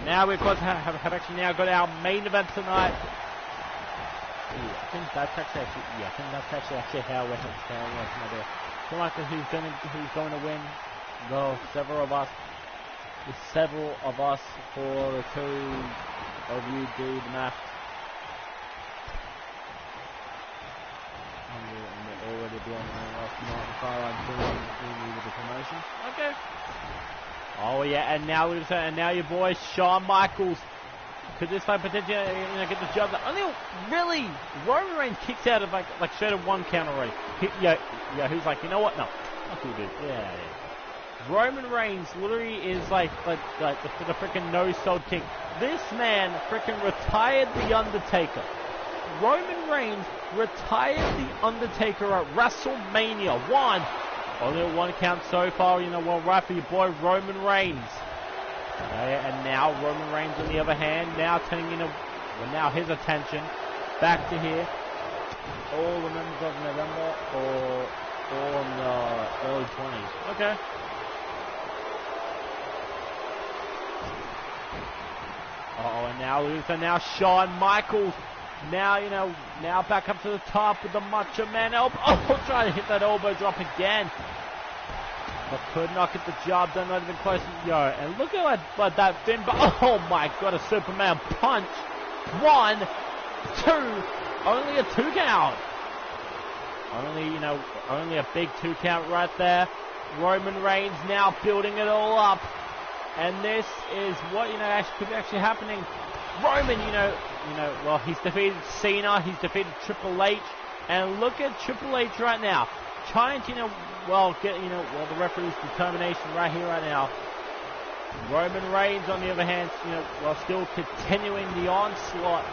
A: Now we, of course, have actually now got our main event tonight. I think that's actually how we're going to do. Feel like who's going to win? Well, several of us for the two of you do the math. And we're already beyond the promotion. Okay. Oh yeah, and now your boy Shawn Michaels. Could this fight potentially get the job done? Only really Roman Reigns kicks out of like straight of one count already. Who's like, you know what? No, I'll do this. Yeah. Roman Reigns literally is like the freaking no-sold king. This man freaking retired the Undertaker. Roman Reigns retired the Undertaker at WrestleMania 1. Only a one count so far, right for your boy Roman Reigns. Okay, and now Roman Reigns on the other hand, now turning now his attention back to here. All the members of November or in the early 20s. Okay. And now Shawn Michaels. Now, now back up to the top with the Macho Man elbow. Oh, trying to hit that elbow drop again. But could not get the job done, not even close. And look at that Finn. Oh my God, a Superman punch. 1, 2, only a 2 count. Only a big 2 count right there. Roman Reigns now building it all up. And this is what, could be actually happening. Roman, he's defeated Cena, he's defeated Triple H, and look at Triple H right now, trying to, get, the referee's determination right here, right now. Roman Reigns, on the other hand, still continuing the onslaught.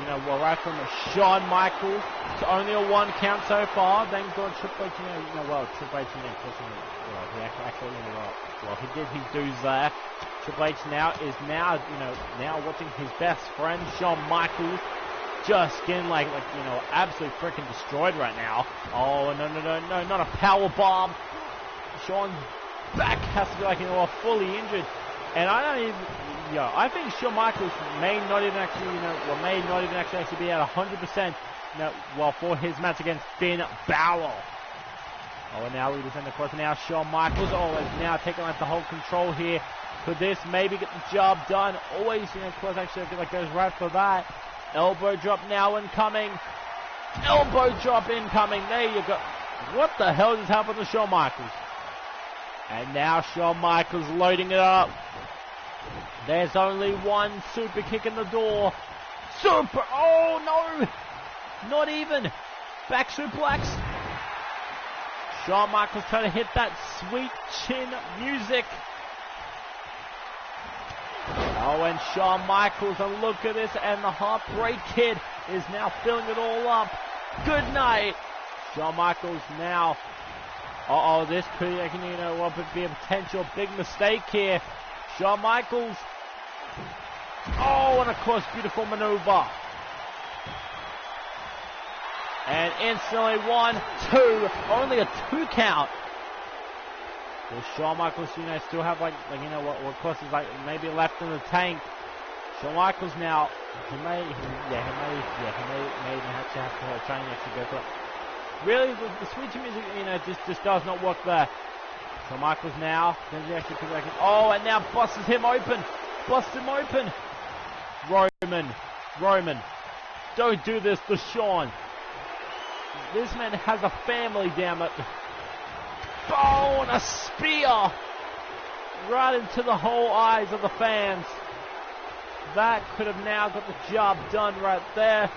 A: Right from Shawn Michaels, it's only a 1 count so far. Thank God Triple H, Triple H, he did his dues there. Triple H now is now watching his best friend Shawn Michaels just getting absolutely freaking destroyed right now. Oh no, not a power bomb. Shawn's back has to be fully injured, and I think Shawn Michaels may not even actually be at 100%. For his match against Finn Balor. Oh, and now we defend the cross. Now Shawn Michaels, is now taking like the whole control here. Could this maybe get the job done? Always, of course, actually, I feel like goes right for that. Elbow drop now incoming. Elbow drop incoming. There you go. What the hell just happened to Shawn Michaels? And now Shawn Michaels loading it up. There's only one super kick in the door. Super. Oh, no. Not even. Back suplex. Shawn Michaels trying to hit that sweet chin music. Oh, and Shawn Michaels, and look at this, and the Heartbreak Kid is now filling it all up. Good night. Shawn Michaels now. This could, be a potential big mistake here. Shawn Michaels. Oh, and of course, beautiful maneuver. And instantly 1, 2, only a 2 count. Will Shawn Michaels, still have what of course is like maybe left in the tank. Shawn Michaels now, he may actually have to try and actually go for it. Really, the switch music, just does not work there. Shawn Michaels now, and now busts him open. Roman, don't do this to Shawn. This man has a family, damn it. Oh, and a spear right into the whole eyes of the fans. That could have now got the job done right there.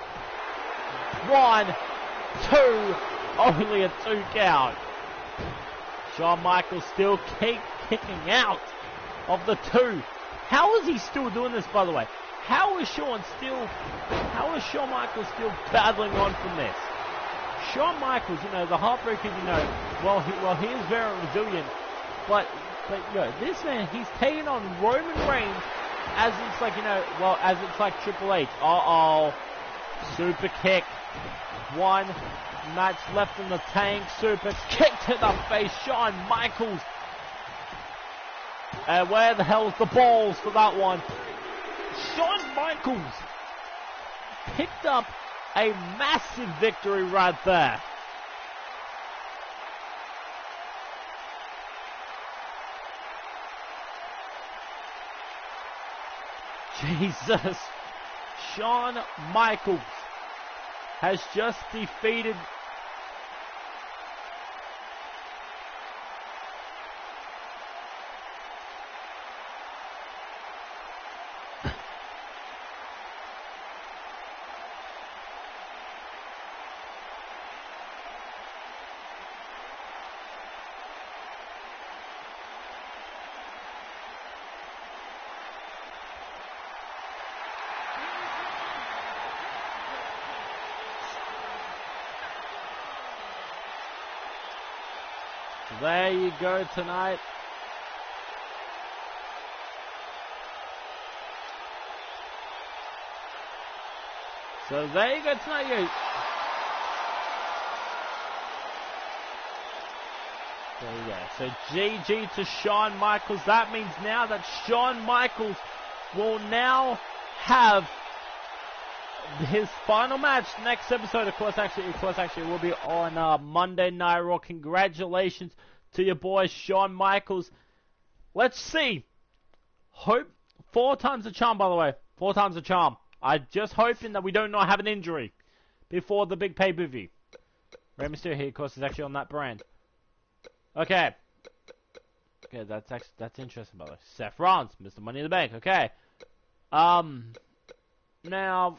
A: 1, 2, only a 2 count. Shawn Michaels still kicking out of the 2. How is he still doing this, by the way? How is Shawn Michaels still battling on from this? Shawn Michaels, the Heartbreaker, he is very resilient, but this man, he's taking on Roman Reigns as it's like, as it's like Triple H. Super kick. 1 match left in the tank. Super kick to the face. Shawn Michaels. And where the hell's the balls for that one? Shawn Michaels picked up a massive victory right there. Jesus. Shawn Michaels has just defeated There you go tonight. So there you go tonight. There you go. So GG to Shawn Michaels. That means now that Shawn Michaels will now have his final match next episode. Of course, actually, it will be on Monday Night Raw. Congratulations to your boy Shawn Michaels. Let's see. Hope 4 times the charm, by the way. 4 times the charm. I'm just hoping that we do not have an injury before the big pay-per-view. Rey Mysterio here, of course, is actually on that brand. Okay. Okay, that's interesting, by the way. Seth Rollins, Mr. Money in the Bank. Okay. Now,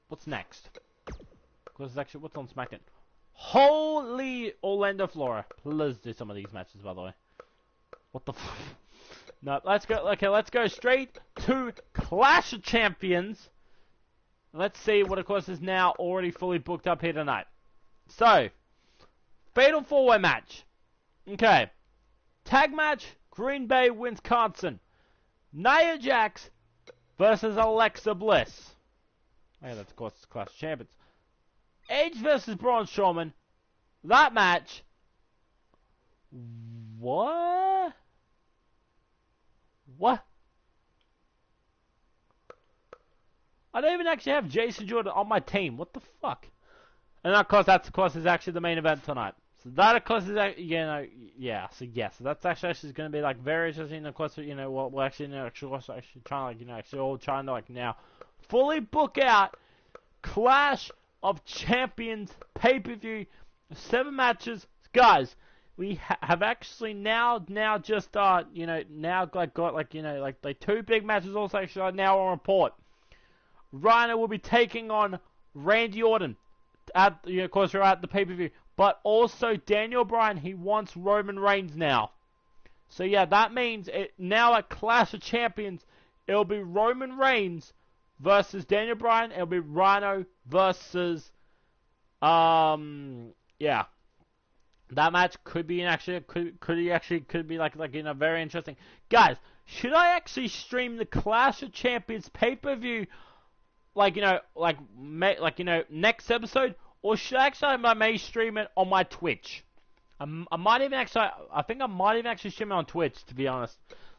A: what's next? Because actually, what's on SmackDown? Holy Orlando Flora. Please do some of these matches, by the way. What the f... No, let's go. Okay, let's go straight to Clash of Champions. Let's see what, of course, is now already fully booked up here tonight. So, Fatal 4-Way match. Okay. Tag match, Green Bay, Wisconsin. Nia Jax versus Alexa Bliss. Oh, yeah, that's, of course, Clash of Champions. Edge versus Braun Strowman. That match. What? What? I don't even actually have Jason Jordan on my team. What the fuck? And of course, that's, of course, is actually the main event tonight. So that, of course, is, yeah, so yes, so that's actually going to be, like, very interesting. Of course, we're actually, actually trying to, actually all trying to, now fully book out Clash of Champions pay-per-view, 7 matches. Guys, we have actually now just, now, got, 2 big matches also actually now on report. Rhino will be taking on Randy Orton at, of course, we're at the pay-per-view. But also Daniel Bryan, he wants Roman Reigns now. So yeah, that means now at Clash of Champions, it'll be Roman Reigns versus Daniel Bryan. It'll be Rhino versus, yeah. That match could be could be very interesting. Guys, should I actually stream the Clash of Champions pay-per-view, next episode? Or should I may stream it on my Twitch? I might even actually, I think I might even actually stream it on Twitch, to be honest.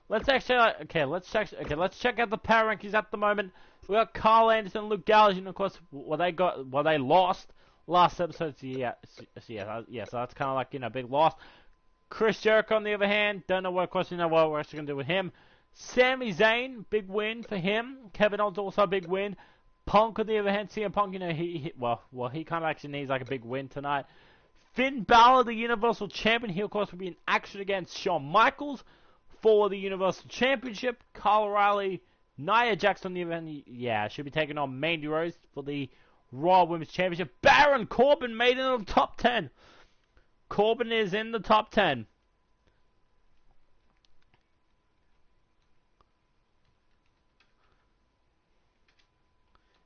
A: Let's actually, let's check out the power rankings at the moment. We got Carl Anderson, Luke Gallows, and of course, they lost last episode. So yeah, so that's kind of big loss. Chris Jericho, on the other hand, don't know what, of course, what we're actually gonna do with him. Sami Zayn, big win for him. Kevin Owens also a big win. Punk, on the other hand, CM Punk, he kind of actually needs a big win tonight. Finn Balor, the Universal Champion, he of course will be in action against Shawn Michaels for the Universal Championship. Kyle O'Reilly, Nia Jax, on the other hand, should be taking on Mandy Rose for the Raw Women's Championship. Baron Corbin made it in the top 10. Corbin is in the top 10.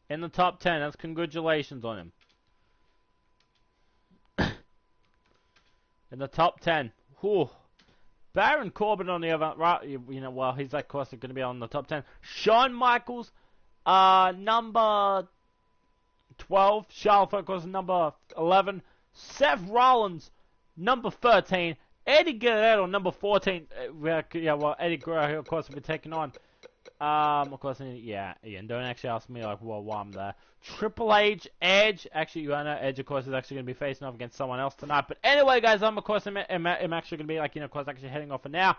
A: In the top 10. That's congratulations on him. In the top 10. Whew. Baron Corbin on the other, right, he's of course going to be on the top 10. Shawn Michaels, number 12. Charlotte, of course, number 11. Seth Rollins, number 13. Eddie Guerrero, number 14. Eddie Guerrero, of course, will be taking on. Of course, and don't actually ask me, why I'm there. Triple H, Edge, actually, I know Edge, of course, is actually going to be facing off against someone else tonight, but anyway, guys, I'm actually going to be, of course, actually heading off for now.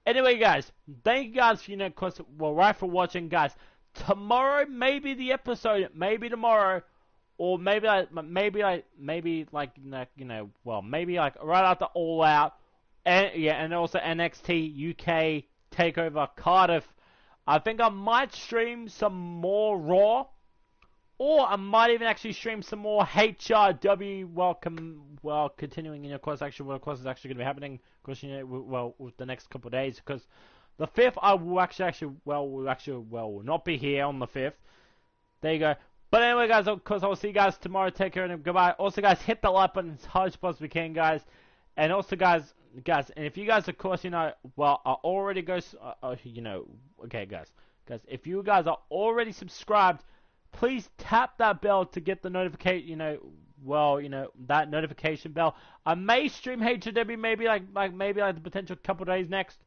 A: Anyway, guys, thank you guys, of course, for watching, guys. Tomorrow, maybe the episode, maybe tomorrow, or maybe right after All Out, and also NXT UK TakeOver Cardiff. I think I might stream some more Raw, or I might even actually stream some more HRW. Continuing, of course, actually, of course, is actually going to be happening, of course, with the next couple of days, because the 5th, I will not be here on the 5th. There you go. But anyway, guys, of course, I'll see you guys tomorrow. Take care and goodbye. Also, guys, hit the like button as hard as possibly can, guys. And also, guys, and if you guys, of course, are already okay, guys, if you guys are already subscribed, please tap that bell to get the notification, that notification bell. I may stream HW maybe the potential couple days next.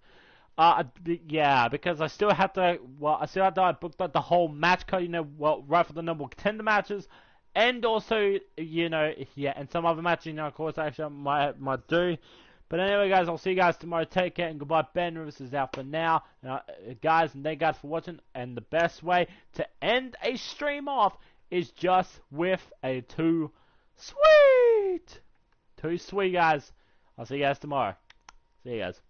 A: Because I still have to, book the whole match card, right for the number contender matches. And also, and some other matches, of course, actually I might do. But anyway, guys, I'll see you guys tomorrow. Take care and goodbye. Ben Rivers is out for now. Guys, and thank you guys for watching. And the best way to end a stream off is just with a too sweet. Too sweet, guys. I'll see you guys tomorrow. See you guys.